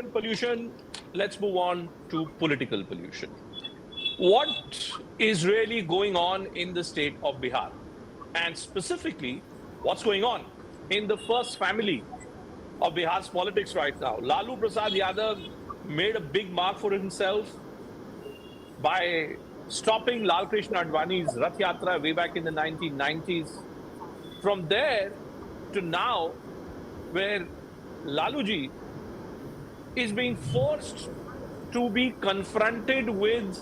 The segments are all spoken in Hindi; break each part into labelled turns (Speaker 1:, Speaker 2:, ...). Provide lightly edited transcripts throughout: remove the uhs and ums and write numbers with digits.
Speaker 1: pollution, let's move on to political pollution. What is really going on in the state of Bihar? And specifically, what's going on in the first family of Bihar's politics right now? Lalu Prasad Yadav made a big mark for himself by stopping Lal Krishna Advani's Rath Yatra way back in the 1990s. From there to now, where Laluji is being forced to be confronted with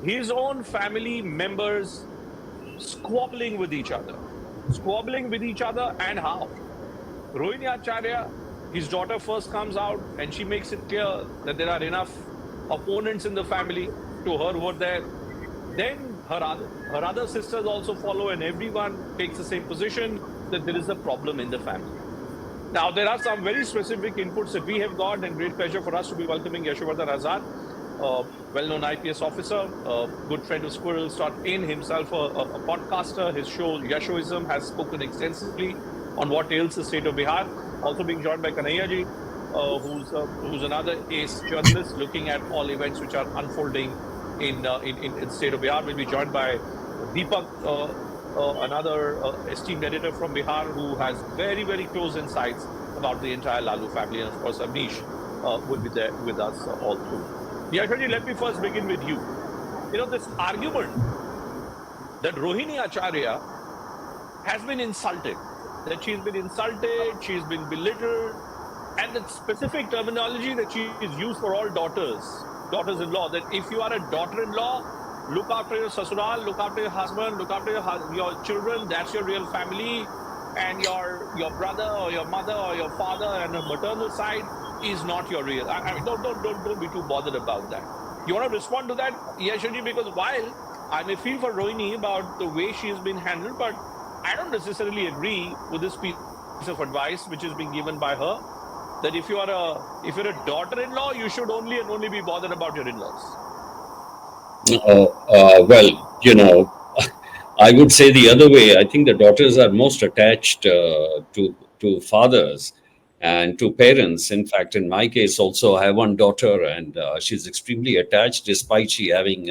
Speaker 1: his own family members squabbling with each other. Squabbling with each other, and how? Rohini Acharya, his daughter first comes out and she makes it clear that there are enough opponents in the family to her who are there. Then her other sisters also follow, and everyone takes the same position that there is a problem in the family. Now, there are some very specific inputs that we have got, and great pleasure for us to be welcoming Yashovardhan Azad, well-known IPS officer, good friend of Squirrels.in, himself a podcaster. His show Yashoism has spoken extensively on what ails the state of Bihar. Also being joined by Kanhaiya ji, who's another ace journalist looking at all events which are unfolding in the state of Bihar. We'll be joined by Deepak, another esteemed editor from Bihar who has very, very close insights about the entire Lalu family. And of course, Amish will be there with us all through. Yashoji, let me first begin with you. You know, this argument that Rohini Acharya has been insulted, that she's been insulted, she's been belittled, and the specific terminology that she is used for all daughters-in-law, that if you are a daughter-in-law, look after your sasural, look after your husband, look after your children, that's your real family, and your brother or your mother or your father and the maternal side is not your real. I mean, don't be too bothered about that. You want to respond to that, Yashoji? Because while I may feel for Rohini about the way she has been handled, but I don't necessarily agree with this piece of advice which is being given by her, that if you're a daughter-in-law, you should only be bothered about your in-laws.
Speaker 2: Well, I would say the other way. I think the daughters are most attached to fathers and to parents. In fact, in my case, also I have one daughter, and she's extremely attached, despite she having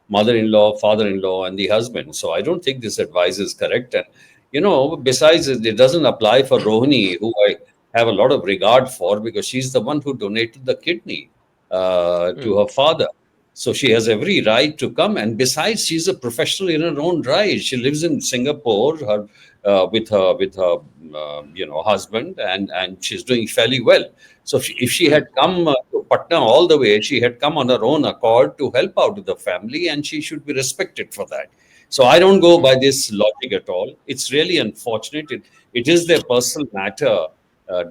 Speaker 2: mother-in-law, father-in-law, and the husband. So I don't think this advice is correct. And besides, it doesn't apply for Rohini, who I have a lot of regard for, because she's the one who donated the kidney to her father. So she has every right to come. And besides, she's a professional in her own right. She lives in Singapore with her husband, and she's doing fairly well. So if she had come to Patna all the way, she had come on her own accord to help out with the family, and she should be respected for that. So I don't go by this logic at all. It's really unfortunate. It is their personal matter,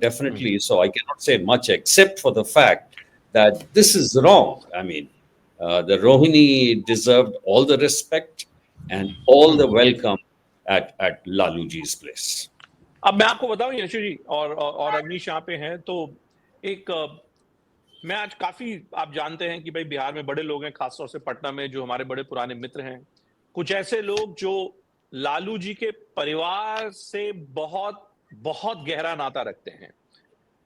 Speaker 2: definitely. So I cannot say much except for the fact that this is wrong. I mean, the Rohini deserved all the respect and all the welcome at Laluji's place.
Speaker 1: अब मैं आपको बताऊं यशु जी और अग्निश यहाँ पे हैं, तो एक मैं आज काफी, आप जानते हैं कि भाई बिहार में बड़े लोग हैं, खासतौर से पटना में जो हमारे बड़े पुराने मित्र हैं, कुछ ऐसे लोग जो लालू जी के परिवार से बहुत बहुत गहरा नाता रखते हैं।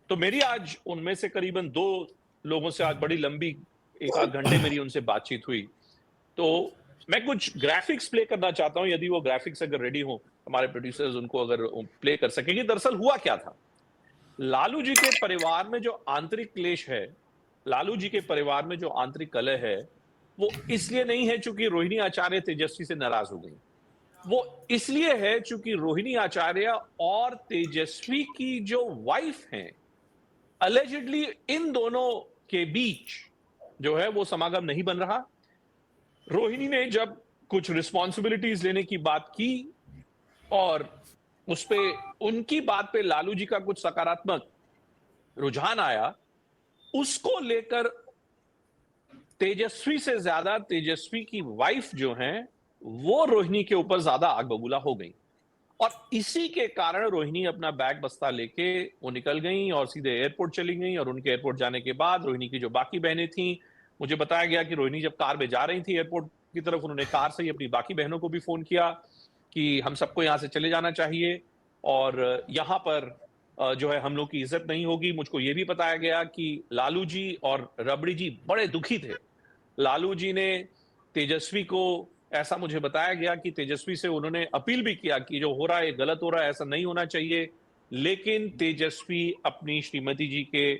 Speaker 1: तो मेरी आज उनमें से करीबन 2 लोगों से आज बड़ी लंबी 1-8 घंटे मेरी उनसे बातचीत हुई। तो मैं कुछ ग्राफिक्स प्ले करना चाहता हूं, यदि वो ग्राफिक्स अगर रेडी हो, हमारे प्रोड्यूसर्स उनको अगर प्ले कर सकेंगे। दरअसल हुआ क्या था, लालू जी के परिवार में जो आंतरिक क्लेश है, लालू जी के परिवार में जो आंतरिक कलह है, वो इसलिए नहीं है चूंकि रोहिणी आचार्य तेजस्वी से नाराज हो गई। वो इसलिए है चूंकि रोहिणी आचार्य और तेजस्वी की जो वाइफ है, अलेजिडली इन दोनों के बीच जो है वो समागम नहीं बन रहा। रोहिणी ने जब कुछ रिस्पॉन्सिबिलिटीज लेने की बात की और उस पे उनकी बात पे लालू जी का कुछ सकारात्मक रुझान आया, उसको लेकर तेजस्वी से ज्यादा तेजस्वी की वाइफ जो है वो रोहिणी के ऊपर ज्यादा आग बबूला हो गई। और इसी के कारण रोहिणी अपना बैग बस्ता लेके वो निकल गई और सीधे एयरपोर्ट चली गई। और उनके एयरपोर्ट जाने के बाद रोहिणी की जो बाकी बहनें थी, मुझे बताया गया कि रोहिणी जब कार में जा रही थी एयरपोर्ट की तरफ, उन्होंने कार से ही अपनी बाकी बहनों को भी फोन किया कि हम सबको यहां से चले जाना चाहिए और यहां पर जो है हम लोग की इज्जत नहीं होगी। मुझको ये भी बताया गया कि लालू जी और रबड़ी जी बड़े दुखी थे। लालू जी ने तेजस्वी को, ऐसा मुझे बताया गया कि तेजस्वी से उन्होंने अपील भी किया कि जो हो रहा है गलत हो रहा है, ऐसा नहीं होना चाहिए, लेकिन तेजस्वी अपनी श्रीमती जी के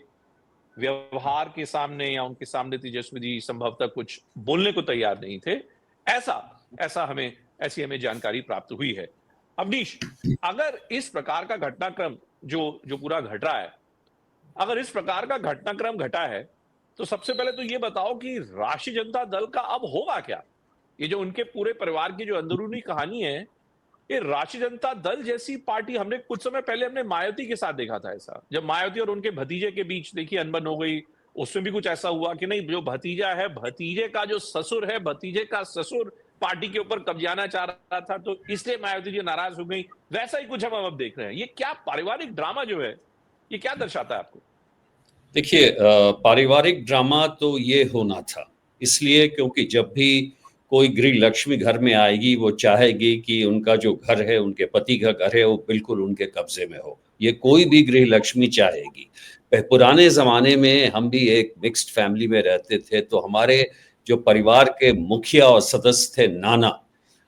Speaker 1: व्यवहार के सामने या उनके सामने तेजस्वी जी संभवतः कुछ बोलने को तैयार नहीं थे। ऐसा ऐसा हमें ऐसी हमें जानकारी प्राप्त हुई है। अवनीश, अगर इस प्रकार का घटनाक्रम जो जो पूरा घट रहा है, अगर इस प्रकार का घटनाक्रम घटा है, तो सबसे पहले तो ये बताओ कि राष्ट्रीय जनता दल का अब होगा क्या? ये जो उनके पूरे परिवार की जो अंदरूनी कहानी है, ये राष्ट्रीय जनता दल जैसी पार्टी हमने कुछ समय पहले हमने मायावती के साथ देखा था। ऐसा जब मायावती और उनके भतीजे के बीच देखिए अनबन हो गई, उसमें भी कुछ ऐसा हुआ कि नहीं, जो भतीजा है, भतीजे का जो ससुर है, भतीजे का ससुर पार्टी के ऊपर कब्जाना चाह रहा था, तो इसलिए मायावती जी नाराज हो गई। वैसा ही कुछ हम अब देख रहे हैं। ये क्या पारिवारिक ड्रामा जो है, ये क्या दर्शाता है आपको?
Speaker 2: देखिए, पारिवारिक ड्रामा तो ये होना था, इसलिए क्योंकि जब भी कोई गृह लक्ष्मी घर में आएगी, वो चाहेगी कि उनका जो घर है, उनके पति का घर है, वो बिल्कुल उनके कब्जे में हो। ये कोई भी गृह लक्ष्मी चाहेगी। पुराने ज़माने में हम भी एक मिक्स्ड फैमिली में रहते थे, तो हमारे जो परिवार के मुखिया और सदस्य थे नाना,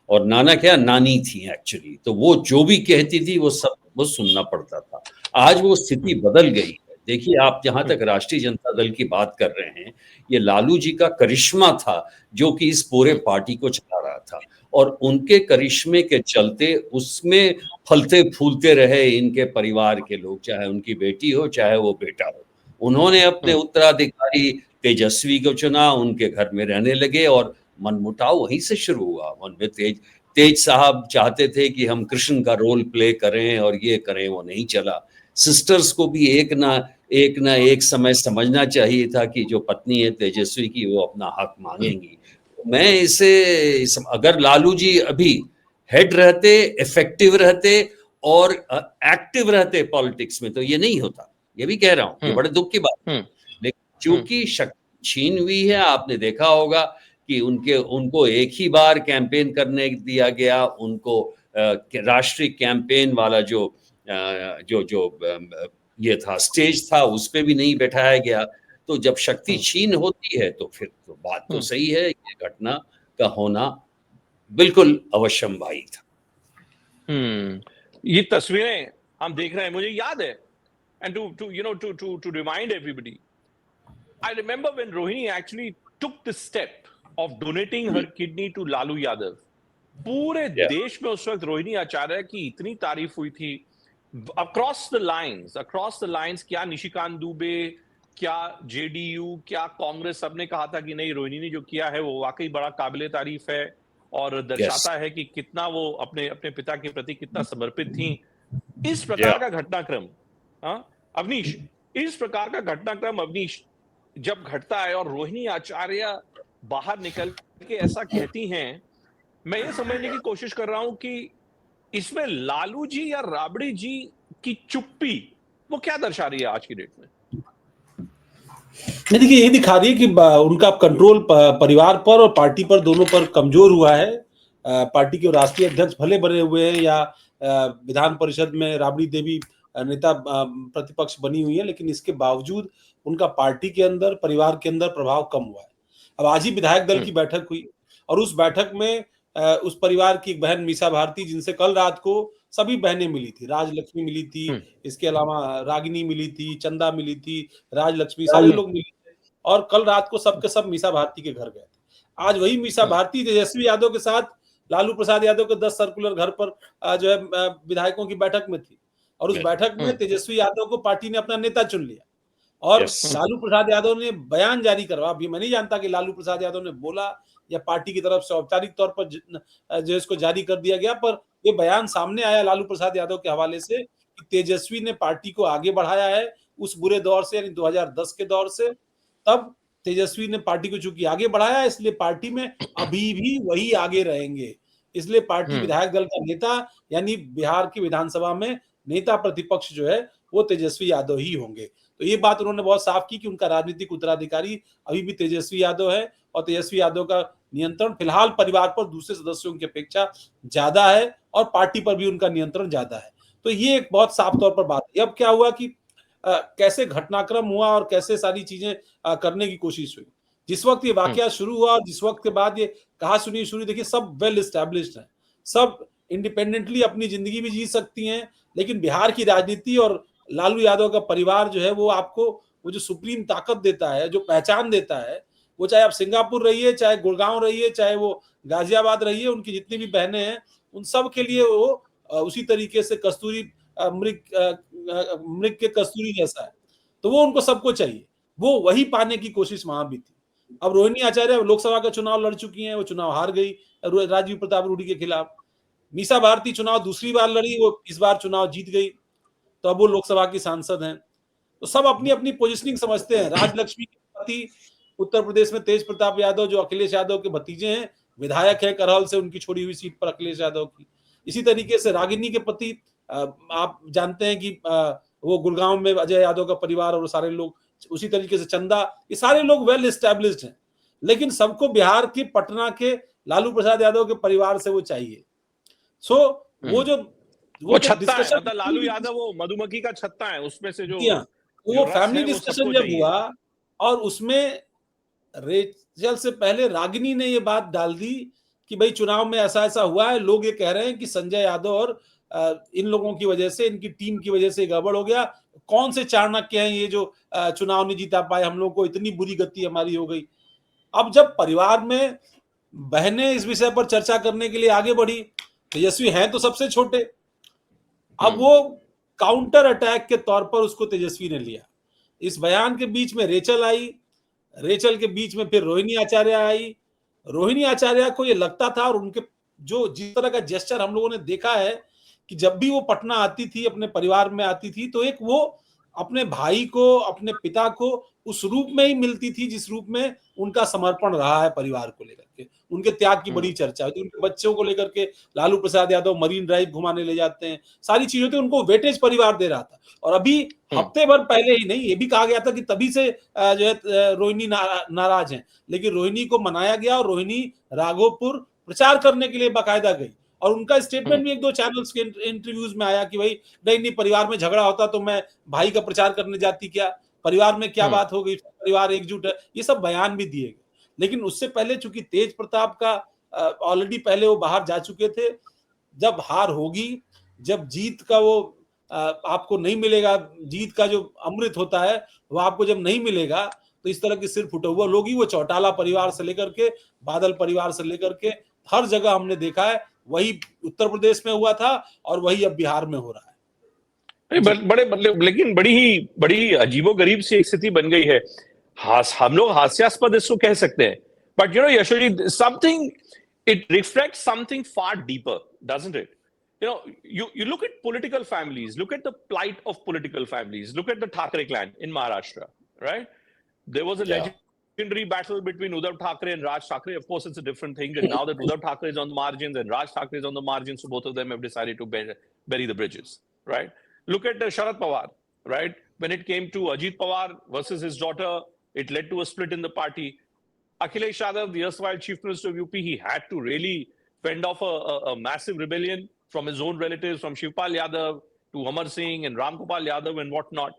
Speaker 2: और नाना क्या नानी थी एक्चुअली, तो वो जो भी कहती थी वो सब वो सुनना पड़ता था। आज वो स्थिति बदल गई है। देखिए, आप जहाँ तक राष्ट्रीय जनता दल की बात कर रहे हैं, ये लालू जी का करिश्मा था जो कि इस पूरे पार्टी को चला रहा था, और उनके करिश्मे के चलते उसमें फलते फूलते रहे इनके परिवार के लोग, चाहे उनकी बेटी हो चाहे वो बेटा हो। उन्होंने अपने उत्तराधिकारी तेजस्वी को चुना, उनके घर में रहने लगे, और मनमुटाव वहीं से शुरू हुआ। उनमें तेज साहब चाहते थे कि हम कृष्ण का रोल प्ले करें और ये करें, वो नहीं चला। सिस्टर्स को भी एक ना एक समय समझना चाहिए था कि जो पत्नी है तेजस्वी की, वो अपना हक मांगेंगी। मैं अगर लालू जी अभी हेड रहते, इफेक्टिव रहते और एक्टिव रहते पॉलिटिक्स में, तो ये नहीं होता। ये भी कह रहा हूँ, ये बड़े दुख की बात है। लेकिन चूंकि शक्ति छीन हुई है, आपने देखा होगा कि उनको एक ही बार कैंपेन करने दिया गया। उनको राष्ट्रीय कैंपेन वाला जो जो जो ये था, स्टेज था, उस पे भी नहीं बैठाया गया। तो जब शक्ति छीन होती है तो फिर तो बात तो सही है, ये घटना का होना बिल्कुल अवश्यंभावी था।
Speaker 1: ये तस्वीरें हम देख रहे हैं, मुझे याद है, and to remind everybody, I remember when Rohini actually took the step of donating her kidney to Lalu Yadav. पूरे
Speaker 2: Yeah.
Speaker 1: देश में उस वक्त रोहिणी आचार्य की इतनी तारीफ हुई थी, अक्रॉस द लाइंस। क्या निशिकांत दुबे, क्या जेडीयू, क्या कांग्रेस, सबने कहा था कि नहीं, रोहिणी ने जो किया है वो वाकई बड़ा काबिले तारीफ है और दर्शाता है कि कितना वो अपने अपने पिता के प्रति कितना समर्पित थी। इस प्रकार का घटनाक्रम, अवनीश, इस प्रकार का घटनाक्रम अवनीश जब घटता है और रोहिणी आचार्य बाहर निकल के ऐसा कहती हैं, मैं ये समझने की कोशिश कर रहा हूं कि इसमें लालू जी या राबड़ी जी की चुप्पी वो क्या दर्शा रही है आज की डेट में?
Speaker 3: नहीं, देखिए, यही दिखा रही है कि उनका कंट्रोल परिवार पर और पार्टी पर, दोनों पर कमजोर हुआ है। पार्टी के राष्ट्रीय अध्यक्ष भले बने हुए हैं या विधान परिषद में राबड़ी देवी नेता प्रतिपक्ष बनी हुई है, लेकिन इसके बावजूद उनका पार्टी के अंदर, परिवार के अंदर प्रभाव कम हुआ है। अब आज ही विधायक दल की बैठक हुई और उस बैठक में उस परिवार की एक बहन मीसा भारती, जिनसे कल रात को सभी बहनें मिली थी, राजलक्ष्मी मिली थी, इसके अलावा रागिनी मिली थी, चंदा मिली थी, राजलक्ष्मी, सारे लोग मिले थे और कल रात को सबके सब मीसा भारती के घर गए थे। आज वही मीसा भारती तेजस्वी यादव के साथ लालू प्रसाद यादव के 10 सर्कुलर घर पर जो है विधायकों की बैठक में थी और उस बैठक में तेजस्वी यादव को पार्टी ने अपना नेता चुन लिया और लालू प्रसाद यादव ने बयान जारी करवा। अभी मैं नहीं जानता कि लालू प्रसाद यादव ने बोला या पार्टी की तरफ से औपचारिक तौर पर जो इसको जारी कर दिया गया, पर ये बयान सामने आया लालू प्रसाद यादव के हवाले से कि तेजस्वी ने पार्टी को आगे बढ़ाया है उस बुरे दौर से, यानी 2010 के दौर से। तब तेजस्वी ने पार्टी को चूंकि आगे बढ़ाया, इसलिए पार्टी में अभी भी वही आगे रहेंगे। इसलिए पार्टी विधायक दल का नेता, यानी बिहार की विधानसभा में नेता प्रतिपक्ष जो है वो तेजस्वी यादव ही होंगे। तो ये बात उन्होंने बहुत साफ की कि उनका राजनीतिक उत्तराधिकारी अभी भी तेजस्वी यादव है और तेजस्वी यादव का नियंत्रण फिलहाल परिवार पर दूसरे सदस्यों की अपेक्षा ज्यादा है और पार्टी पर भी उनका नियंत्रण ज्यादा है। तो ये एक बहुत साफ तौर पर बात है। अब क्या हुआ कि कैसे घटनाक्रम हुआ और कैसे सारी चीजें करने की कोशिश हुई। जिस वक्त ये वाकया शुरू हुआ और जिस वक्त के बाद ये कहा सुनी शुरू, देखिए सब वेल एस्टैब्लिश्ड है, सब इंडिपेंडेंटली अपनी जिंदगी भी जी सकती हैं, लेकिन बिहार की राजनीति और लालू यादव का परिवार जो है वो आपको वो जो सुप्रीम ताकत देता है, जो पहचान देता है, वो चाहे आप सिंगापुर रहिए, चाहे गुड़गांव रहिए, चाहे वो गाजियाबाद रहिए, उनकी जितनी भी बहनें हैं उन सब के लिए वो उसी तरीके से कस्तूरी मृग के कस्तूरी जैसा है, तो वो उनको सबको चाहिए, वो वही पाने की कोशिश वहां भी थी। अब रोहिणी आचार्य लोकसभा का चुनाव लड़ चुकी हैं, वो चुनाव हार गई राजीव प्रताप रूडी के खिलाफ। मीसा भारती चुनाव दूसरी बार लड़ी, वो इस बार चुनाव जीत गई, तो अब वो लोकसभा की सांसद हैं। तो सब अपनी अपनी पोजिशनिंग समझते हैं। राजलक्ष्मी के पति उत्तर प्रदेश में तेज प्रताप यादव, जो अखिलेश यादव के भतीजे हैं, विधायक है करहल से, उनकी छोड़ी हुई सीट पर अखिलेश यादव की। इसी तरीके से रागिनी के पति आप जानते हैं कि वो गुड़गांव में अजय यादव का परिवार और सारे लोग, उसी तरीके से चंदा, ये सारे लोग वेल एस्टैब्लिश्ड हैं, लेकिन सबको बिहार के पटना के लालू प्रसाद यादव के परिवार से वो चाहिए। सो वो
Speaker 1: छत्ता है, मतलब लालू यादव वो मधुमक्खी का छत्ता है, उसमें से जो
Speaker 3: वो फैमिली डिस्कशन जब हुआ और उसमें रेचल से पहले रागिनी ने ये बात डाल दी कि भाई चुनाव में ऐसा ऐसा हुआ है, लोग ये कह रहे हैं कि संजय यादव और इन लोगों की वजह से, इनकी टीम की वजह से गड़बड़ हो गया, कौन से चाणक्य हैं ये जो चुनाव नहीं जीता पाए, हम लोग को इतनी बुरी गति हमारी हो गई। अब जब परिवार में बहनें इस विषय पर चर्चा करने के लिए आगे बढ़ी, तेजस्वी हैं तो सबसे छोटे, अब वो काउंटर अटैक के तौर पर उसको तेजस्वी ने लिया। इस बयान के बीच में रेचल आई, रेचल के बीच में फिर रोहिणी आचार्य आई। रोहिणी आचार्य को ये लगता था, और उनके जो जिस तरह का जेस्चर हम लोगों ने देखा है कि जब भी वो पटना आती थी, अपने परिवार में आती थी, तो एक वो अपने भाई को, अपने पिता को उस रूप में ही मिलती थी जिस रूप में उनका समर्पण रहा है परिवार को लेकर के। उनके त्याग की बड़ी चर्चा होती है, उनके बच्चों को लेकर के लालू प्रसाद यादव मरीन ड्राइव घुमाने ले जाते हैं, सारी चीजों से उनको वेटेज परिवार दे रहा था। और अभी हफ्ते भर पहले ही नहीं, ये भी कहा गया था कि तभी से जो है रोहिणी नाराज हैं, लेकिन रोहिणी को मनाया गया और रोहिणी राघोपुर प्रचार करने के लिए बाकायदा गई, और उनका स्टेटमेंट भी एक दो चैनल्स के इंटरव्यूज में आया कि भाई नहीं परिवार में झगड़ा होता तो मैं भाई का प्रचार करने जाती, क्या परिवार में क्या बात हो गई, परिवार एकजुट है, ये सब बयान भी दिए गए। लेकिन उससे पहले चूंकि तेज प्रताप का ऑलरेडी पहले वो बाहर जा चुके थे, जब हार होगी, जब जीत का वो आपको नहीं मिलेगा, जीत का जो अमृत होता है वो आपको जब नहीं मिलेगा, तो इस तरह की सिर फुटा हुआ लोग ही, वो चौटाला परिवार से लेकर के बादल परिवार से लेकर के हर जगह हमने देखा है, वही उत्तर प्रदेश में हुआ था और वही अब बिहार में हो रहा है।
Speaker 1: लेकिन बड़ी अजीबोगरीब सी एक स्थिति बन गई है। हम लोग हास्यास्पद इसको कह सकते हैं, but Yashojit, something, it reflects something far deeper, doesn't it? You look at political families, look at the plight of political families, look at the Thackeray clan in Maharashtra, right? There was a legendary battle between Uddhav Thackeray and Raj Thackeray. Of course, it's a different thing, and now that Uddhav Thackeray is on the margins and Raj Thackeray is on the margins, so both of them have decided to bury the bridges, right? Look at Sharad Pawar, right? When it came to Ajit Pawar versus his daughter, it led to a split in the party. Akhilesh Yadav, the erstwhile chief minister of UP, he had to really fend off a massive rebellion from his own relatives, from Shivpal Yadav to Amar Singh and Ram Gopal Yadav and whatnot.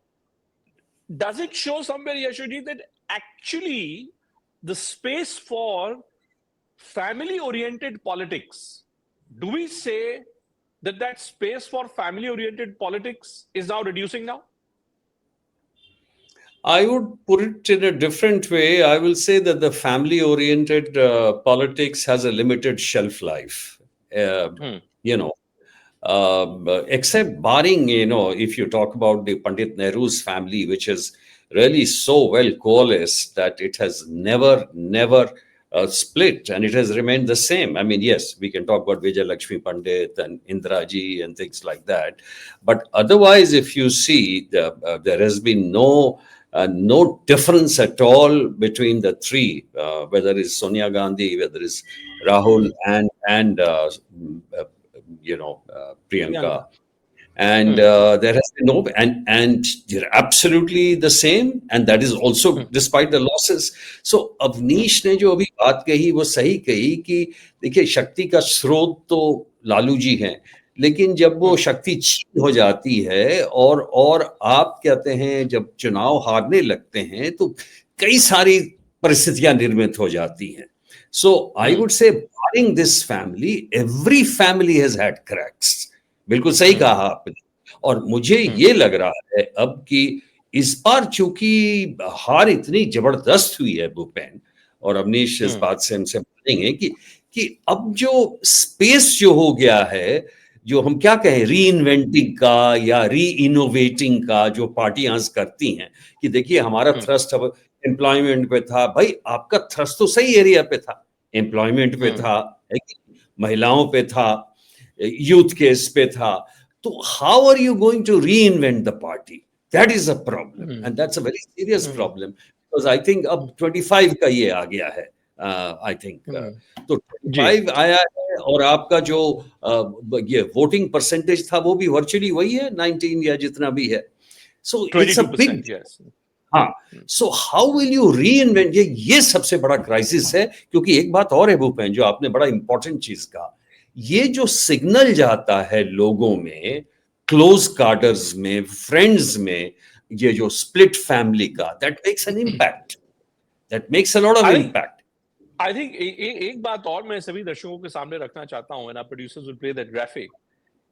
Speaker 1: Does it show somewhere, Yashojit, that actually the space for family-oriented politics, do we say that space for family-oriented politics is now reducing now?
Speaker 2: I would put it in a different way. I will say that the family-oriented politics has a limited shelf life. Except barring, if you talk about the Pandit Nehru's family, which is really so well coalesced that it has never split, and it has remained the same. I mean, yes, we can talk about Vijay Lakshmi Pandit and Indiraji and things like that. But otherwise, if you see, there has been no difference at all between the three, whether it's Sonia Gandhi, whether it's Rahul and Priyanka. And there has been no, and they're absolutely the same, and that is also despite the losses. So Avnish ने जो अभी बात कही वो सही कही कि देखिए शक्ति का स्रोत तो लालू जी हैं, लेकिन जब वो शक्ति छीन हो जाती है और आप कहते हैं जब चुनाव हारने लगते हैं तो कई सारी परिस्थितियां निर्मित हो जाती हैं. So I would say barring this family, every family has had cracks. बिल्कुल सही कहा आपने. और मुझे ये लग रहा है अब कि इस बार चूंकि हार इतनी जबरदस्त हुई है भूपेन और अवनीश, इस बात से हमसे बोलेंगे कि अब जो स्पेस जो हो गया है, जो हम क्या कहें री इन्वेंटिंग का या री इनोवेटिंग का जो पार्टियां करती हैं कि देखिए हमारा थ्रस्ट अब एम्प्लॉयमेंट पे था. भाई आपका थ्रस्ट तो सही एरिया पे था, एम्प्लॉयमेंट पे था, महिलाओं पे था, यूथ के इस पे था. तो how are you going to reinvent the party? That is a problem and that's a very serious problem because I think अब 25 का ये आ गया है. आई थिंक तो 25 आया है और आपका जो ये वोटिंग परसेंटेज था वो भी वर्चुअली वही है 19 या जितना भी है. सो इट्स अ बिग, हाँ. सो हाउ विल यू री इन्वेंट? ये सबसे बड़ा क्राइसिस है. क्योंकि एक बात और है भूपेन, जो आपने बड़ा इंपॉर्टेंट चीज कहा, ये जो सिग्नल जाता है लोगों में, क्लोज कार्डर्स में, फ्रेंड्स में, ये जो स्प्लिट फैमिली का, that makes an impact, that makes a lot of impact.
Speaker 1: I think एक बात और मैं सभी दर्शकों के सामने रखना चाहता हूं, ना producers will play that graphic,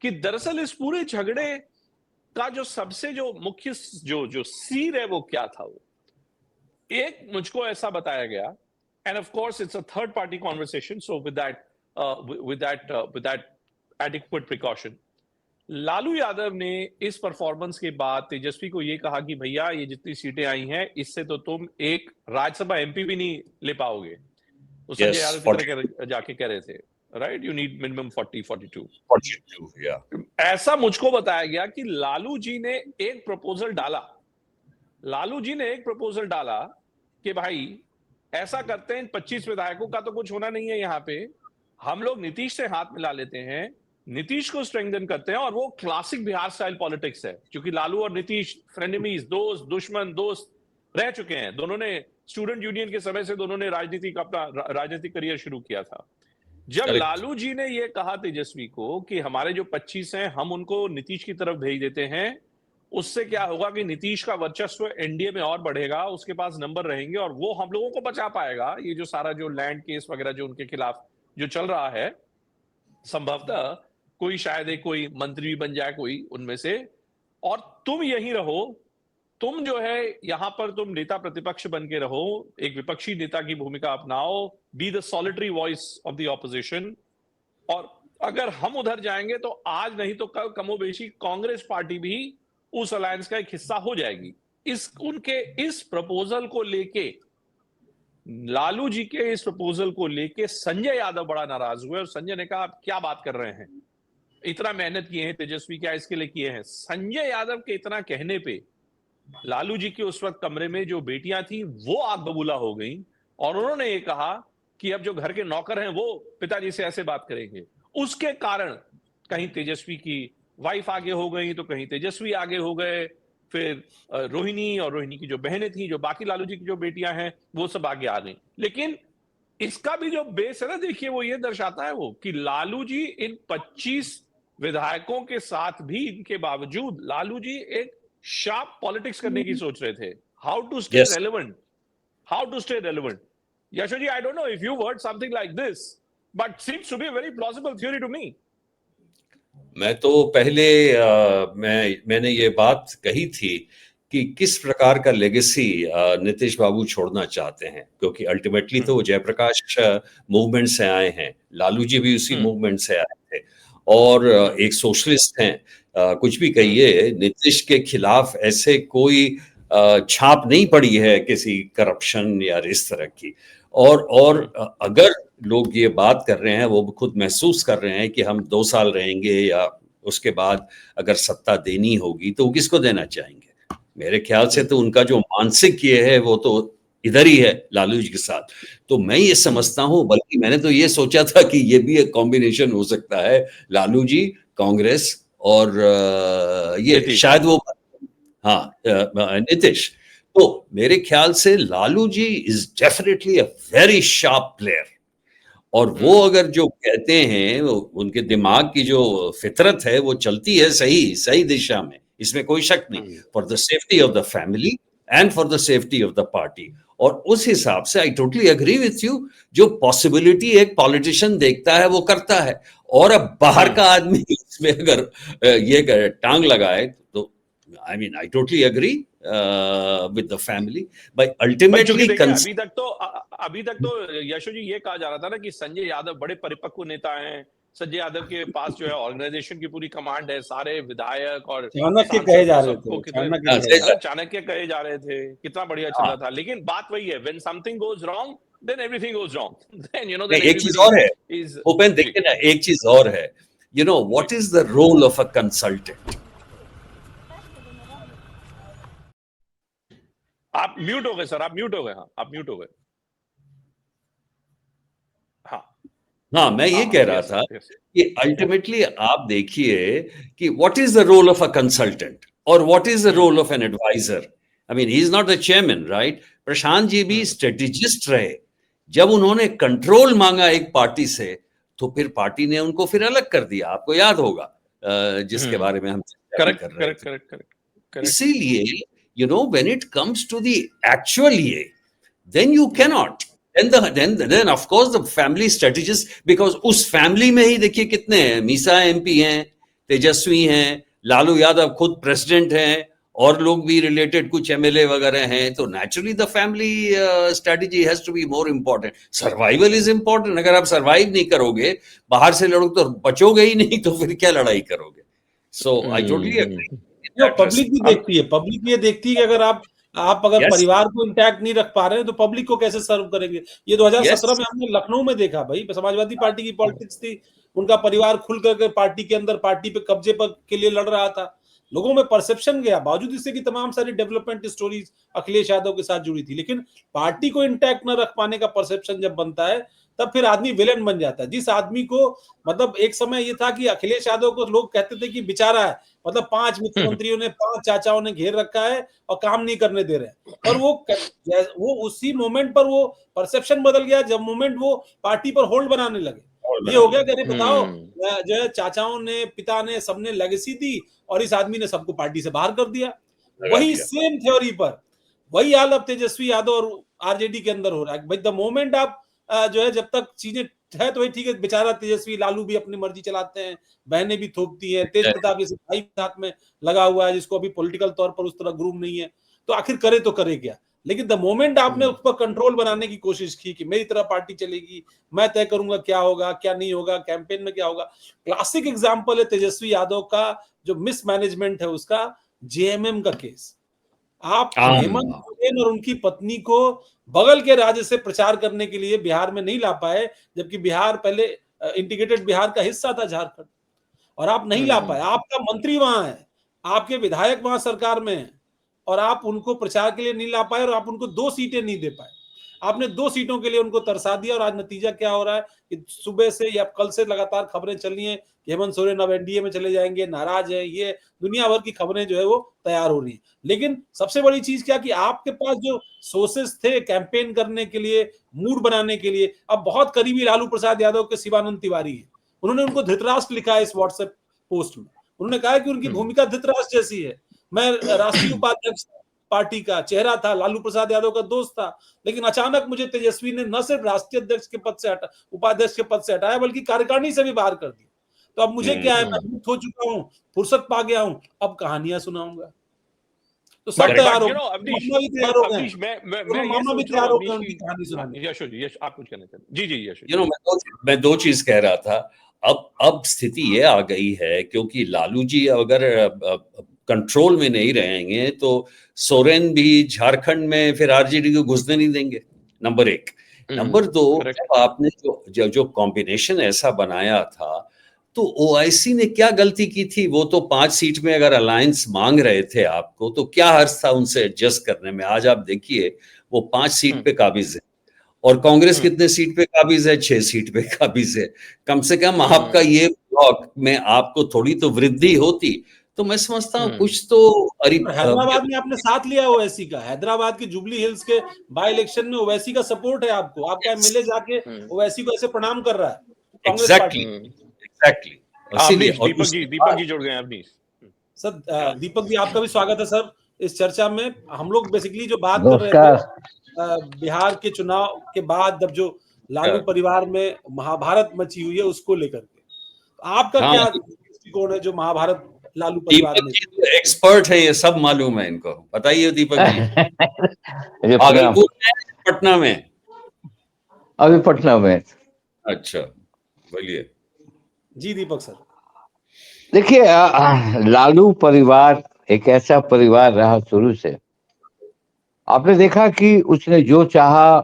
Speaker 1: कि दरअसल इस पूरे झगड़े का जो सबसे जो मुख्य जो सीर है वो क्या था. वो एक मुझको ऐसा बताया गया, end of course it's a third party conversation, so with that adequate precaution, Lalu Yadav ने इस परफॉर्मेंस के बाद तेजस्वी को ये कहा कि भैया ये जितनी सीटें आई हैं इससे तो तुम एक राज्यसभा एमपी भी नहीं ले पाओगे. तो संजय यादव की तरह जाके कह रहे थे, राइट, यू नीड मिनिमम 42. ऐसा मुझको बताया गया कि लालू जी ने एक प्रपोजल डाला कि भाई ऐसा करते हैं, 25 विधायकों का तो कुछ होना नहीं है यहाँ पे, हम लोग नीतीश से हाथ मिला लेते हैं, नीतीश को स्ट्रेंथन करते हैं. और वो क्लासिक बिहार स्टाइल पॉलिटिक्स है, क्योंकि लालू और नीतीश फ्रेंडमीज, दोस्त, दुश्मन, दोस्त रह चुके हैं. दोनों ने स्टूडेंट यूनियन के समय से दोनों ने अपना राजनीतिक करियर शुरू किया था. जब लालू जी ने ये कहा तेजस्वी को कि हमारे जो 25 हैं हम उनको नीतीश की तरफ भेज देते हैं, उससे क्या होगा कि नीतीश का वर्चस्व एनडीए में और बढ़ेगा, उसके पास नंबर रहेंगे और वो हम लोगों को बचा पाएगा. ये जो सारा जो लैंड केस वगैरह जो उनके खिलाफ जो चल रहा है, संभवतः कोई शायद एक कोई मंत्री भी बन जाए कोई उनमें से, और तुम यहीं रहो, तुम जो है यहां पर तुम नेता प्रतिपक्ष बन के रहो, एक विपक्षी नेता की भूमिका अपनाओ, be the solitary voice of the opposition. और अगर हम उधर जाएंगे तो आज नहीं तो कल कमोबेशी कांग्रेस पार्टी भी उस अलायंस का एक हिस्सा हो जाएगी. उनके इस प्रपोजल को लेके, लालू जी के इस प्रपोजल को लेके संजय यादव बड़ा नाराज हुए, और संजय ने कहा आप क्या बात कर रहे हैं, इतना मेहनत किए हैं तेजस्वी, क्या इसके लिए किए हैं. संजय यादव के इतना कहने पे लालू जी के उस वक्त कमरे में जो बेटियां थी वो आग बबूला हो गई, और उन्होंने ये कहा कि अब जो घर के नौकर हैं वो पिताजी से ऐसे बात करेंगे. उसके कारण कहीं तेजस्वी की वाइफ आगे हो गई, तो कहीं तेजस्वी आगे हो गए, फिर रोहिणी और रोहिणी की जो बहनें थी, जो बाकी लालू जी की जो बेटियां हैं, वो सब आगे आ गई. लेकिन इसका भी जो बेस है ना, देखिए वो ये दर्शाता है वो कि लालू जी इन 25 विधायकों के साथ भी, इनके बावजूद लालू जी एक शार्प पॉलिटिक्स करने की सोच रहे थे. How to stay relevant. Yasho ji, I don't know if you word something like this, but seems to be a very plausible theory to me.
Speaker 2: मैं तो पहले मैंने ये बात कही थी कि किस प्रकार का लेगेसी नीतीश बाबू छोड़ना चाहते हैं, क्योंकि अल्टीमेटली तो जयप्रकाश मूवमेंट से आए हैं, लालू जी भी उसी मूवमेंट से आए थे, और एक सोशलिस्ट हैं. कुछ भी कहिए, नीतीश के खिलाफ ऐसे कोई छाप नहीं पड़ी है किसी करप्शन या इस तरह की. और अगर लोग ये बात कर रहे हैं, वो खुद महसूस कर रहे हैं कि हम 2 साल रहेंगे या उसके बाद अगर सत्ता देनी होगी तो वो किसको देना चाहेंगे. मेरे ख्याल से तो उनका जो मानसिक ये है वो तो इधर ही है लालू जी के साथ. तो मैं ये समझता हूँ, बल्कि मैंने तो ये सोचा था कि ये भी एक कॉम्बिनेशन हो सकता है, लालू जी, कांग्रेस और ये शायद वो, हाँ, नीतीश. तो मेरे ख्याल से Lalu ji is definitely a very sharp player, और वो अगर जो कहते हैं उनके दिमाग की जो फितरत है वो चलती है सही दिशा में, इसमें कोई शक नहीं, for the safety of the family and for the safety of the party. और उस हिसाब से I totally agree with you, जो पॉसिबिलिटी एक पॉलिटिशियन देखता है वो करता है, और अब बाहर का आदमी इसमें अगर ये टांग लगाए तो I mean I totally agree with the family, but ultimately
Speaker 1: अभी तक तो यशो जी ये कहा जा रहा था ना कि संजय यादव बड़े परिपक्व नेता हैं, संजय यादव के पास जो है ऑर्गेनाइजेशन की पूरी कमांड है, सारे विधायक और
Speaker 3: चाणक्य कहे जा रहे थे,
Speaker 1: चाणक्य कहे जा रहे थे, कितना बढ़िया चल रहा था। लेकिन बात वही है, when something goes wrong then everything goes wrong, then you know that
Speaker 2: एक चीज और है भूपेन, देखिए ना, एक चीज और है, you know what is the role of a consultant?
Speaker 1: आप म्यूट हो गए सर, आप म्यूट हो गए। हाँ, आप म्यूट हो गए।
Speaker 2: हाँ, मैं ये कह रहा था कि अल्टीमेटली आप देखिए कि what is the role of a consultant और what is the role of an advisor. I mean he is not the chairman, right? Prashant ji भी स्ट्रेटेजिस्ट रहे। जब उन्होंने कंट्रोल मांगा एक पार्टी से, तो फिर पार्टी ने उनको फिर अलग कर दिया, आपको याद होगा, जिसके बारे में हम कर रहे थे। इसीलिए you know when it comes to the actual ye, then you cannot, then of course the family strategist, because उस family में ही देखिए कितने हैं, मीसा एमपी हैं, तेजस्वी हैं, लालू यादव खुद प्रेसिडेंट हैं, और लोग भी रिलेटेड कुछ एमएलए वगैरह हैं, तो naturally the family strategy has to be more important. Survival is important. अगर आप सर्वाइव नहीं करोगे, बाहर से लड़ोगे तो बचोगे ही नहीं, तो फिर क्या लड़ाई करोगे? सो आई टोटली एग्री।
Speaker 3: पब्लिक भी देखती है, पब्लिक ये देखती है कि अगर आप अगर परिवार को इंटैक्ट नहीं रख पा रहे हैं तो पब्लिक को कैसे सर्व करेंगे? ये 2017 में हमने लखनऊ में देखा, भाई समाजवादी पार्टी की पॉलिटिक्स थी, उनका परिवार खुल करके पार्टी के अंदर पार्टी पे कब्जे पर के लिए लड़ रहा था। लोगों में परसेप्शन गया, बावजूद इससे कि तमाम सारी डेवलपमेंट स्टोरीज अखिलेश यादव के साथ जुड़ी थी, लेकिन पार्टी को इंटैक्ट न रख पाने का परसेप्शन जब बनता है, तब फिर आदमी विलेन बन जाता है। जिस आदमी को, मतलब एक समय ये था कि अखिलेश यादव को लोग कहते थे कि बेचारा है, मतलब 5 मुख्यमंत्रियों ने, 5 चाचाओं ने घेर रखा है और काम नहीं करने दे रहे हैं। और वो उसी मोमेंट पर वो परसेप्शन बदल गया जब मोमेंट वो पार्टी पर होल्ड बनाने लगे। ये हो गया कि अरे बताओ, जो है चाचाओं ने, पिता ने, सबने लेगेसी दी और इस आदमी ने सबको पार्टी से बाहर कर दिया। वही सेम थ्योरी पर वही हाल अब तेजस्वी यादव और आरजेडी के अंदर हो रहा है। भाई द मोमेंट आप जो है, जब तक चीजें है तो वही ठीक है, बेचारा तेजस्वी, लालू भी अपनी मर्जी चलाते हैं, बहनें भी थोपती हैं, तेज प्रताप जैसे भाई साथ में लगा हुआ है जिसको अभी पॉलिटिकल तौर पर उस तरह ग्रूम नहीं है, तो आखिर करे तो करे क्या? लेकिन द मोमेंट आपने उस पर कंट्रोल बनाने की कोशिश की कि मेरी तरह पार्टी चलेगी, मैं तय करूंगा क्या होगा क्या नहीं होगा, कैंपेन में क्या होगा। क्लासिक एग्जांपल है तेजस्वी यादव का जो मिसमैनेजमेंट है, उसका जेएमएम का केस। आप हेमंत सोरेन और उनकी पत्नी को बगल के राज्य से प्रचार करने के लिए बिहार में नहीं ला पाए, जबकि बिहार पहले इंटीग्रेटेड बिहार का हिस्सा था, झारखंड, और आप नहीं ला पाए। आपका मंत्री वहां है, आपके विधायक वहां सरकार में है, और आप उनको प्रचार के लिए नहीं ला पाए, और आप उनको 2 सीटें नहीं दे पाए। आपने 2 सीटों के लिए उनको तरसा दिया, और आज नतीजा क्या हो रहा है कि सुबह से या कल से लगातार खबरें चल रही हैं कि हेमंत सोरेन अब एनडीए में चले जाएंगे, नाराज है, ये दुनिया भर की खबरें जो है वो तैयार हो रही है। लेकिन सबसे बड़ी चीज क्या कि आपके पास जो सोर्सेस थे कैंपेन करने के लिए, मूड बनाने के लिए, अब बहुत करीबी लालू प्रसाद यादव के शिवानंद तिवारी है। उन्होंने उनको धृतराष्ट्र लिखा है इस व्हाट्सएप पोस्ट में। उन्होंने कहा कि उनकी भूमिका धृतराष्ट्र जैसी है। मैं राष्ट्रीय उपाध्यक्ष पार्टी का चेहरा था, लालू प्रसाद यादव का दोस्त था, लेकिन अचानक मुझे तेजस्वी ने न सिर्फ राष्ट्रीय अध्यक्ष के पद से उपाध्यक्ष के पद से हटाया, बल्कि कार्यकारिणी से भी बाहर कर दिया। तो अब मुझे क्या है, मैं मुक्त हो चुका हूं, फुर्सत पा गया हूं, अब कहानियां सुनाऊंगा। तो सब तैयार हो, मामला भी तैयार हो गए, मामला भी तैयार हो गया उनकी कहानी सुनाने।
Speaker 1: यशो जी, आप कुछ कहना चाहते हैं? जी यशो।
Speaker 2: यू नो, मैं 2 चीज कह रहा था। अब स्थिति ये आ गई है, क्योंकि लालू जी अगर कंट्रोल में नहीं रहेंगे तो सोरेन भी झारखंड में फिर आरजेडी को घुसने नहीं देंगे, नंबर 1। नंबर 2, आपने जो कॉम्बिनेशन ऐसा बनाया था, तो ओआईसी ने क्या गलती की थी? वो तो 5 सीट में अगर अलायंस मांग रहे थे आपको, तो क्या हर्ज था उनसे एडजस्ट करने में? आज आप देखिए वो 5 सीट पे काबिज है, और कांग्रेस कितने सीट पे काबिज है? 6 सीट पे काबिज है। कम से कम आपका ये ब्लॉक में आपको थोड़ी तो वृद्धि होती, तो मैं समझता हूँ
Speaker 1: हम्म।
Speaker 2: कुछ तो
Speaker 3: हैदराबाद में आपने साथ लिया ओवैसी का, हैदराबाद के जुबली हिल्स के बाय इलेक्शन में ओवैसी का सपोर्ट है आपको, आपका एमएलए जाके ओवैसी को ऐसे प्रणाम कर रहा है कांग्रेस पार्टी।
Speaker 2: एग्जैक्टली इसीलिए
Speaker 1: अवनीश,
Speaker 2: और
Speaker 1: दीपक जी जुड़ गए हैं। अवनीश,
Speaker 3: सर दीपक जी आपका भी स्वागत है सर इस चर्चा में। हम लोग बेसिकली जो बात कर रहे थे
Speaker 4: नमस्कार।
Speaker 3: बिहार के चुनाव के बाद जब जो लालू परिवार में महाभारत मची हुई है उसको लेकर के, आपका
Speaker 2: हाँ,
Speaker 3: क्या दृष्टिकोण है जो महाभारत लालू परिवार में?
Speaker 2: दीपक जी एक्सपर्ट है, ये सब मालूम है इनको, बताइए दीपक जी।
Speaker 4: ये प्रणाम।
Speaker 2: भागलपुर में, पटना में?
Speaker 4: अभी पटना में।
Speaker 2: अच्छा, बोलिए।
Speaker 3: जी दीपक सर।
Speaker 4: देखिए, लालू परिवार एक ऐसा परिवार रहा शुरू से। आपने देखा कि उसने जो चाहा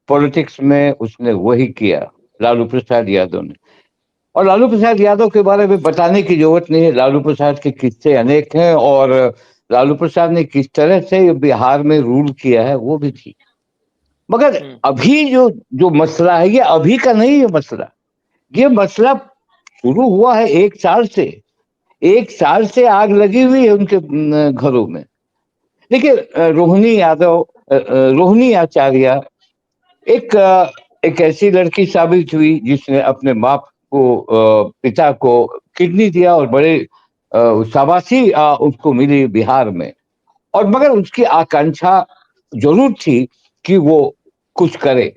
Speaker 4: पॉलिटिक्स में उसने वही किया, लालू प्रसाद यादव ने। और लालू प्रसाद यादव के बारे में बताने की जरूरत नहीं है, लालू प्रसाद के किस्से अनेक हैं और लालू प्रसाद ने किस तरह से बिहार में रूल किया है वो भी थी। मगर अभी जो जो मसला है ये अभी का नहीं है मसला, ये मसला शुरू हुआ है 1 साल से। 1 साल से आग लगी हुई है उनके घरों में। देखिए, रोहिणी आचार्य एक ऐसी लड़की साबित हुई जिसने अपने बाप को, पिता को किडनी दिया और बड़े शाबाशी उसको मिली बिहार में। और मगर उसकी आकांक्षा जरूर थी कि वो कुछ करे,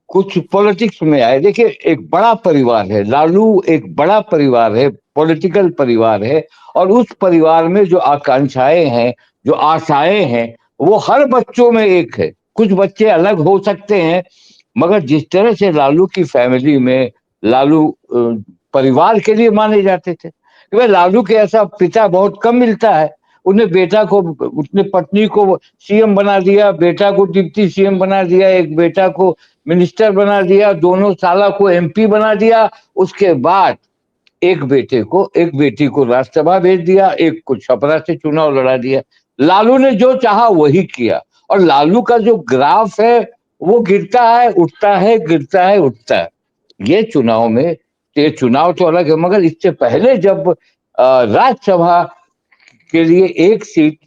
Speaker 4: कुछ पॉलिटिक्स में आए। देखिए, एक बड़ा परिवार है लालू, एक बड़ा परिवार है, पॉलिटिकल परिवार है। और उस परिवार में जो आकांक्षाएं हैं, जो आशाएं हैं, वो हर बच्चों में एक है। कुछ बच्चे अलग हो सकते हैं, मगर जिस तरह से लालू की फैमिली में लालू परिवार के लिए माने जाते थे कि भाई लालू के ऐसा पिता बहुत कम मिलता है। उन्हें बेटा को, उसने पत्नी को सीएम बना दिया, बेटा को डिप्टी सीएम बना दिया, एक बेटा को मिनिस्टर बना दिया, दोनों साला को एमपी बना दिया। उसके बाद एक बेटी को राज्यसभा भेज दिया, एक को छपरा से चुनाव लड़ा दिया। लालू ने जो चाहा वही किया। और लालू का जो ग्राफ है वो गिरता है उठता है, गिरता है उठता है। ये चुनाव में, ये चुनाव तो अलग है, मगर इससे पहले जब राज्यसभा के लिए एक सीट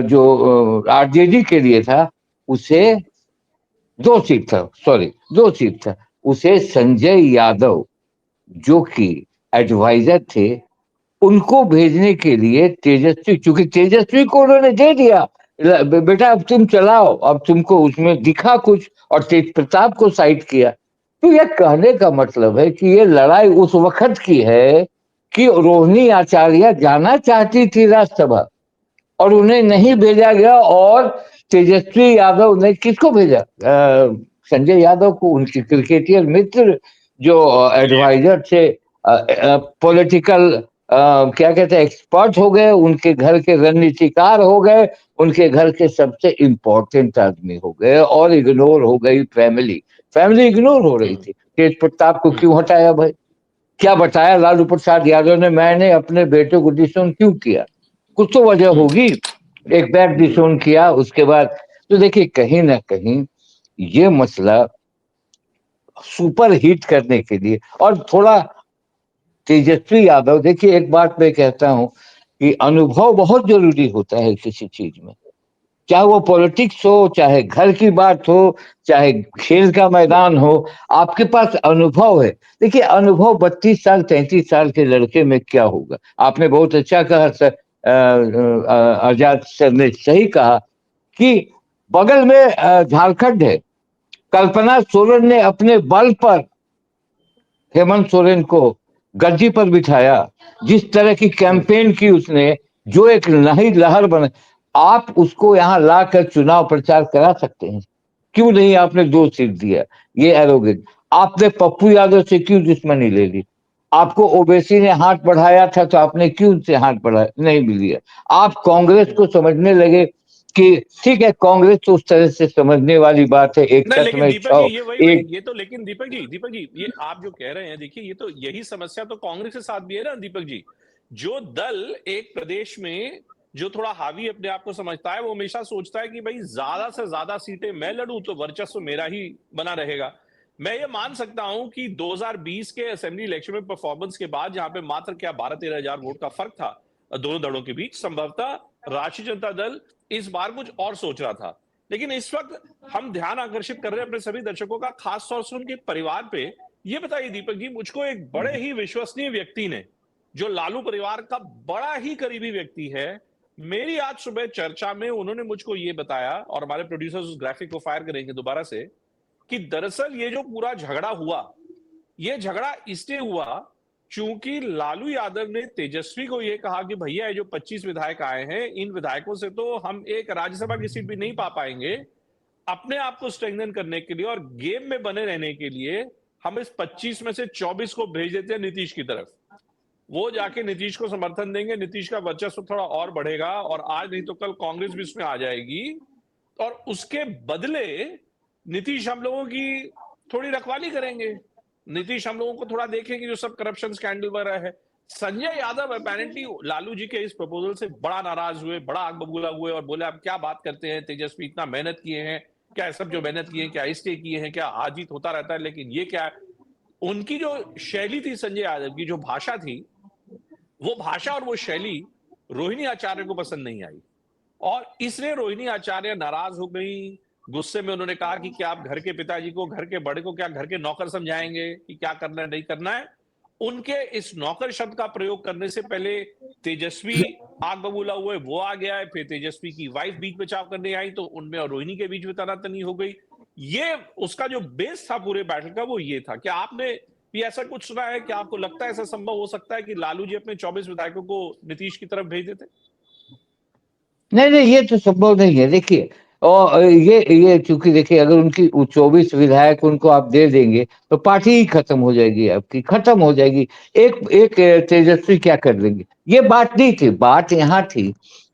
Speaker 4: जो आरजेडी के लिए था, उसे 2 सीट था, सॉरी 2 सीट था, उसे संजय यादव जो कि एडवाइजर थे उनको भेजने के लिए तेजस्वी, चूंकि तेजस्वी को उन्होंने दे दिया, बेटा अब तुम चलाओ, अब तुमको उसमें दिखा कुछ, और तेज प्रताप को साइड किया। तो यह कहने का मतलब है कि ये लड़ाई उस वक्त की है कि रोहिणी आचार्य जाना चाहती थी राज्यसभा और उन्हें नहीं भेजा गया। और तेजस्वी यादव ने किसको भेजा? संजय यादव को, उनके क्रिकेटियर मित्र जो एडवाइजर थे, पॉलिटिकल क्या कहते हैं, एक्सपर्ट हो गए, उनके घर के रणनीतिकार हो गए, उनके घर के सबसे इंपॉर्टेंट आदमी हो गए। और इग्नोर हो गई फैमिली, फैमिली इग्नोर हो रही थी। तेज प्रताप को क्यों हटाया भाई? क्या बताया लालू प्रसाद यादव ने, मैंने अपने बेटे को डिसोन क्यों किया? कुछ तो वजह होगी। एक बैग डिसोन किया, उसके बाद तो देखिए कहीं ना कहीं ये मसला सुपर हिट करने के लिए। और थोड़ा तेजस्वी यादव, देखिए एक बात मैं कहता हूं कि अनुभव बहुत जरूरी होता है किसी चीज में, चाहे वो पॉलिटिक्स हो, चाहे घर की बात हो, चाहे खेल का मैदान हो, आपके पास अनुभव है। देखिए अनुभव 32 साल 33 साल के लड़के में क्या होगा? आपने बहुत अच्छा कहा सर, आजाद सर ने सही कहा कि बगल में झारखंड है। कल्पना सोरेन ने अपने बल पर हेमंत सोरेन को गद्दी पर बिठाया, जिस तरह की कैंपेन की उसने, जो एक नई लहर बने, आप उसको यहाँ लाकर चुनाव प्रचार करा सकते हैं? क्यों नहीं आपने 2 सीट दिया? ये एरोगेंट। आपने पप्पू यादव से क्यों दुश्मनी ले ली? आपको ओवैसी ने हाथ बढ़ाया था तो आपने क्यों उनसे हाथ बढ़ाया? नहीं मिली है। आप कांग्रेस को समझने लगे कि ठीक है, कांग्रेस तो उस तरह से समझने वाली बात है, एक
Speaker 1: नहीं,
Speaker 4: तट
Speaker 1: लेकिन
Speaker 4: में
Speaker 1: दीपक जी,
Speaker 4: 6
Speaker 1: ये वही
Speaker 4: एक।
Speaker 1: ये तो, लेकिन दीपक जी ये आप जो कह रहे हैं, देखिए ये तो, यही समस्या तो कांग्रेस के साथ भी है ना दीपक जी। जो दल एक प्रदेश में जो थोड़ा हावी अपने आप को समझता है, वो हमेशा सोचता है कि भाई ज्यादा से ज्यादा सीटें मैं लड़ूं तो वर्चस्व मेरा ही बना रहेगा। मैं ये मान सकता हूं कि 2020 के असेंबली इलेक्शन में परफॉर्मेंस के बाद, जहां पे मात्र क्या 12-13 हजार वोट का फर्क था, दोनों दलों के बीच। संभवतः राष्ट्रीय जनता दल इस बार कुछ और सोच रहा था, लेकिन इस वक्त हम ध्यान आकर्षित कर रहे हैं अपने सभी दर्शकों का, खासतौर से उनके परिवार पे। ये बताइए दीपक जी, मुझको एक बड़े ही विश्वसनीय व्यक्ति ने, जो लालू परिवार का बड़ा ही करीबी व्यक्ति है, मेरी आज सुबह चर्चा में उन्होंने मुझको ये बताया, और हमारे प्रोड्यूसर्स उस ग्राफिक को फायर करेंगे दोबारा से, कि दरअसल ये जो पूरा झगड़ा हुआ, ये झगड़ा इसलिए हुआ चूंकि लालू यादव ने तेजस्वी को यह कहा कि भैया ये जो 25 विधायक आए हैं, इन विधायकों से तो हम एक राज्यसभा की सीट भी नहीं पा पाएंगे। अपने आप को स्ट्रेंथन करने के लिए और गेम में बने रहने के लिए हम इस 25 में से 24 को भेज देते हैं नीतीश की तरफ। वो जाके नीतीश को समर्थन देंगे, नीतीश का वर्चस्व थोड़ा और बढ़ेगा, और आज नहीं तो कल कांग्रेस भी इसमें आ जाएगी, और उसके बदले नीतीश हम लोगों की थोड़ी रखवाली करेंगे, नीतीश हम लोगों को थोड़ा देखेंगे जो सब करप्शन स्कैंडल वगैरह है। संजय यादव अपेरेंटली लालू जी के इस प्रपोजल से बड़ा नाराज हुए, बड़ा आग बबूला हुए, और बोले आप क्या बात करते हैं, तेजस्वी इतना मेहनत किए हैं, क्या सब जो मेहनत किए हैं क्या इसलिए किए हैं, क्या हार जीत होता रहता है, लेकिन ये क्या है। उनकी जो शैली थी, संजय यादव की जो भाषा थी, वो भाषा और वो शैली रोहिणी आचार्य को पसंद नहीं आई, और इसलिए रोहिणी आचार्य नाराज हो गई। गुस्से में उन्होंने कहा कि क्या आप घर के पिताजी को, घर के बड़े को क्या घर के नौकर समझाएंगे कि क्या करना है नहीं करना है। उनके इस नौकर शब्द का प्रयोग करने से पहले तेजस्वी आग बबूला हुए, वो आ गया है, फिर तेजस्वी की वाइफ बीच बचाव करने आई, तो उनमें और रोहिणी के बीच में तनातनी हो गई। ये उसका जो बेस था पूरे बैटल का, वो ये था। क्या आपने भी ऐसा कुछ सुना है? क्या आपको लगता है ऐसा संभव हो सकता है कि लालू जी अपने 24 विधायकों को नीतीश की तरफ भेज देते?
Speaker 4: नहीं नहीं, ये तो संभव नहीं है। देखिए, और ये चूंकि देखिए, अगर उनकी 24 विधायक उनको आप दे देंगे तो पार्टी ही खत्म हो जाएगी, आपकी खत्म हो जाएगी। एक एक तेजस्वी क्या कर देंगे, ये बात नहीं थी। बात यहाँ थी,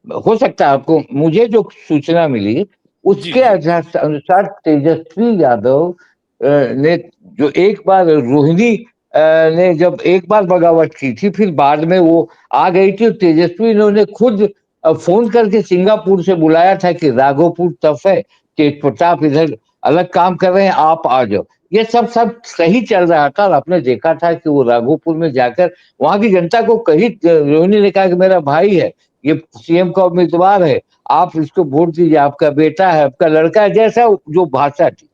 Speaker 4: हो सकता है आपको, मुझे जो सूचना मिली
Speaker 1: जी
Speaker 4: उसके
Speaker 1: जी।
Speaker 4: अनुसार तेजस्वी यादव ने जो एक बार रोहिणी ने जब एक बार बगावत की थी, फिर बाद में वो आ गई थी, तेजस्वी ने उन्हें खुद फोन करके सिंगापुर से बुलाया था कि राघोपुर टफ है, तेज प्रताप इधर अलग काम कर रहे हैं, आप आ जाओ। ये सब सही चल रहा था, और आपने देखा था कि वो राघोपुर में जाकर वहां की जनता को कही, रोहिणी ने कहा कि मेरा भाई है, ये सीएम का उम्मीदवार है, आप इसको वोट दीजिए, आपका बेटा है, आपका लड़का है, जैसा जो भाषा थी।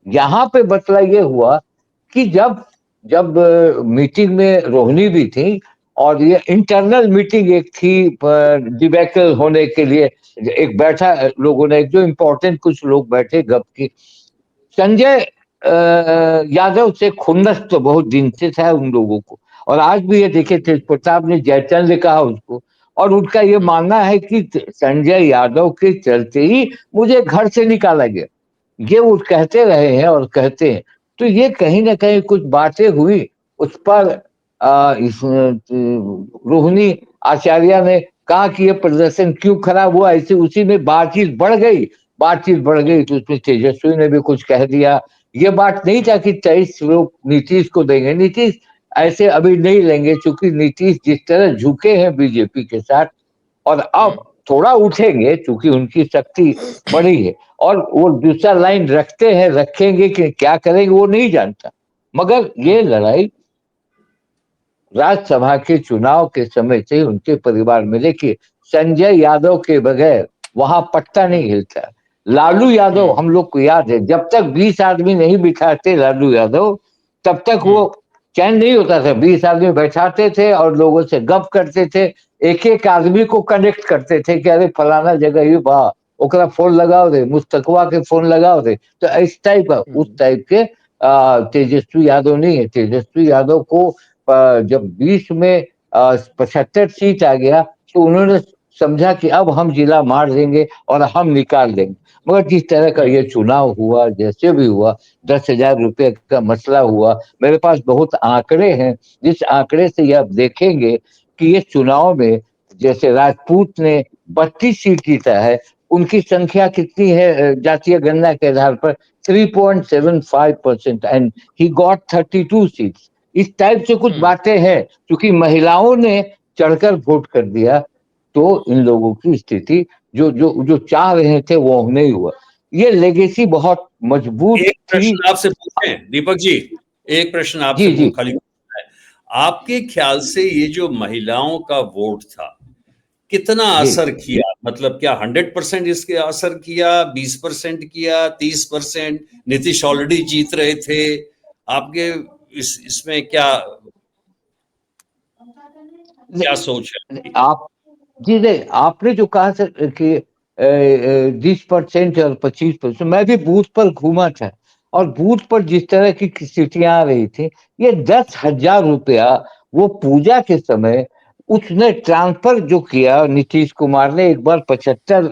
Speaker 4: यहाँ पे मसला ये हुआ कि जब जब मीटिंग में रोहिणी भी थी, और ये इंटरनल मीटिंग एक थी डिबेकल होने के लिए, एक बैठा लोगों ने, एक जो इम्पोर्टेंट कुछ लोग बैठे गप की। संजय यादव से खुन्नस तो बहुत दिन से था उन लोगों को, और आज भी ये देखे तेज प्रताप ने जयचंद कहा उसको, और उनका ये मानना है कि संजय यादव के चलते ही मुझे घर से निकाला गया, ये वो कहते रहे हैं और कहते हैं। तो ये कहीं ना कहीं कुछ बातें हुई उस पर, रोहिणी आचार्य ने कहा कि ये प्रदर्शन क्यों खराब हुआ, ऐसे उसी में बातचीत बढ़ गई। बातचीत बढ़ गई तो उसमें तेजस्वी ने भी कुछ कह दिया। ये बात नहीं था कि 23 लोग नीतीश को देंगे, नीतीश ऐसे अभी नहीं लेंगे, क्योंकि नीतीश जिस तरह झुके हैं बीजेपी के साथ, और अब थोड़ा उठेंगे क्योंकि उनकी शक्ति बढ़ी है, और वो दूसरा लाइन रखते हैं, रखेंगे कि क्या करेंगे वो नहीं जानता। मगर ये लड़ाई राज्यसभा के चुनाव के समय से उनके परिवार में, देखिए संजय यादव के बगैर वहां पट्टा नहीं हिलता। लालू यादव, हम लोग को याद है, जब तक 20 आदमी नहीं बिठाते लालू यादव, तब तक वो चैन नहीं होता था। 20 आदमी बैठाते थे और लोगों से गप करते थे, एक एक आदमी को कनेक्ट करते थे कि अरे फलाना जगह ये बा, ओकरा फोन लगाओ दे, मुस्तकवा के फोन लगाओ दे। तो इस टाइप का, उस टाइप के तेजस्वी यादव नहीं है। तेजस्वी यादव को जब 20 में 75 सीट आ गया, तो उन्होंने समझा कि अब हम जिला मार देंगे और हम निकाल देंगे। मगर जिस तरह का ये चुनाव हुआ, जैसे भी हुआ, 10,000 रुपये का मसला हुआ, मेरे पास बहुत आंकड़े हैं, जिस आंकड़े से ये आप देखेंगे कि ये चुनाव में जैसे राजपूत ने 32 सीट जीता है, उनकी संख्या कितनी है जातीय गणना के आधार पर, 3.75%, एंड ही गॉट 32 सीट्स। इस टाइप से कुछ बातें हैं, क्योंकि महिलाओं ने चढ़कर वोट कर दिया, तो इन लोगों की स्थिति जो जो जो चाह रहे थे वो नहीं हुआ। ये लेगेसी बहुत मजबूत
Speaker 2: एक
Speaker 4: थी।
Speaker 2: प्रश्न आपसे पूछें दीपक जी, एक प्रश्न आपसे
Speaker 4: जी जी।
Speaker 2: खाली है, आपके ख्याल से ये जो महिलाओं का वोट था, कितना
Speaker 4: जी
Speaker 2: असर किया? मतलब क्या 100% इसके असर किया, 20% किया, 30%? नीतीश ऑलरेडी जीत रहे थे। आपके इसमें क्या क्या सोच है?
Speaker 4: आप जी नहीं, आपने जो कहा सर कि 20% और 25%, मैं भी बूथ पर घूमा था और बूथ पर जिस तरह की स्थितियां आ रही थी, ये 10,000 रुपया वो पूजा के समय उसने ट्रांसफर जो किया, नीतीश कुमार ने एक बार 75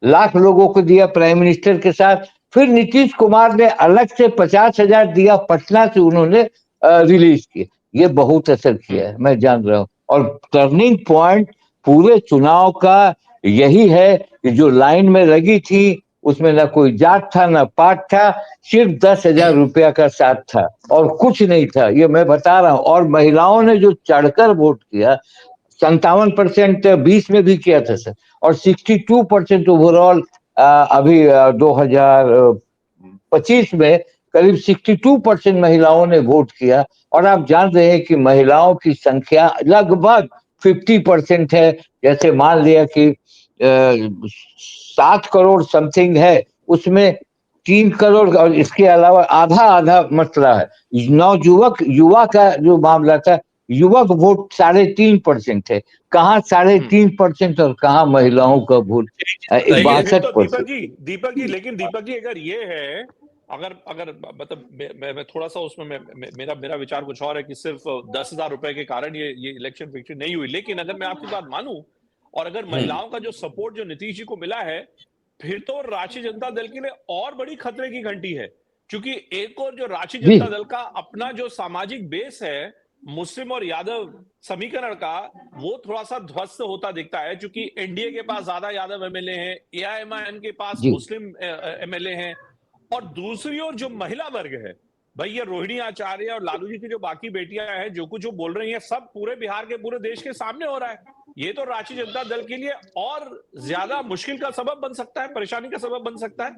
Speaker 4: लाख लोगों को दिया प्राइम मिनिस्टर के साथ, फिर नीतीश कुमार ने अलग से 50,000 दिया, पटना से उन्होंने रिलीज किया। ये बहुत असर किया है, मैं जान रहा हूँ। और टर्निंग पॉइंट पूरे चुनाव का यही है कि जो लाइन में लगी थी उसमें ना कोई जात था ना पात था, सिर्फ 10,000 रुपया का साथ था और कुछ नहीं था, ये मैं बता रहा हूँ। और महिलाओं ने जो चढ़कर वोट किया, 57% 20 में भी किया था सर, और 62% ओवरऑल अभी 2025 में करीब 62% महिलाओं ने वोट किया। और आप जान रहे हैं कि महिलाओं की संख्या लगभग 50% है। जैसे मान लिया कि 7 करोड़ समथिंग है, उसमें 3 करोड़ और इसके अलावा आधा आधा मसला है। नवयुवक युवा का जो मामला था, युवक वोट 3.5% है। कहाँ 3.5% और कहाँ महिलाओं का वोट
Speaker 1: लेकिन फिर तो
Speaker 4: 62%।
Speaker 1: दीपक जी, लेकिन दीपक जी, अगर ये है, अगर अगर मतलब मैं थोड़ा सा उसमें मेरा मेरा विचार कुछ और है कि सिर्फ 10,000 रुपए के कारण ये इलेक्शन विक्ट्री नहीं हुई। लेकिन अगर मैं आपकी बात मानूं और अगर महिलाओं का जो सपोर्ट जो नीतीश जी को मिला है, फिर तो राष्ट्रीय जनता दल के लिए और बड़ी खतरे की घंटी है। क्योंकि एक और जो राष्ट्रीय
Speaker 4: जी
Speaker 1: जनता दल का अपना जो सामाजिक बेस है, मुस्लिम और यादव समीकरण का, वो थोड़ा सा ध्वस्त होता दिखता है। क्योंकि एनडीए के पास ज्यादा यादव एमएलए हैं, एआईएमआईएम के पास
Speaker 4: जी
Speaker 1: मुस्लिम एमएलए हैं, और दूसरी ओर जो महिला वर्ग है, भाई ये रोहिणी आचार्य और लालू जी की जो बाकी बेटियां हैं, जो कुछ जो बोल रही हैं, सब पूरे बिहार के पूरे देश के सामने हो रहा है। ये तो राष्ट्रीय जनता दल के लिए और ज्यादा मुश्किल का सबब बन सकता है, परेशानी का सबब बन सकता है।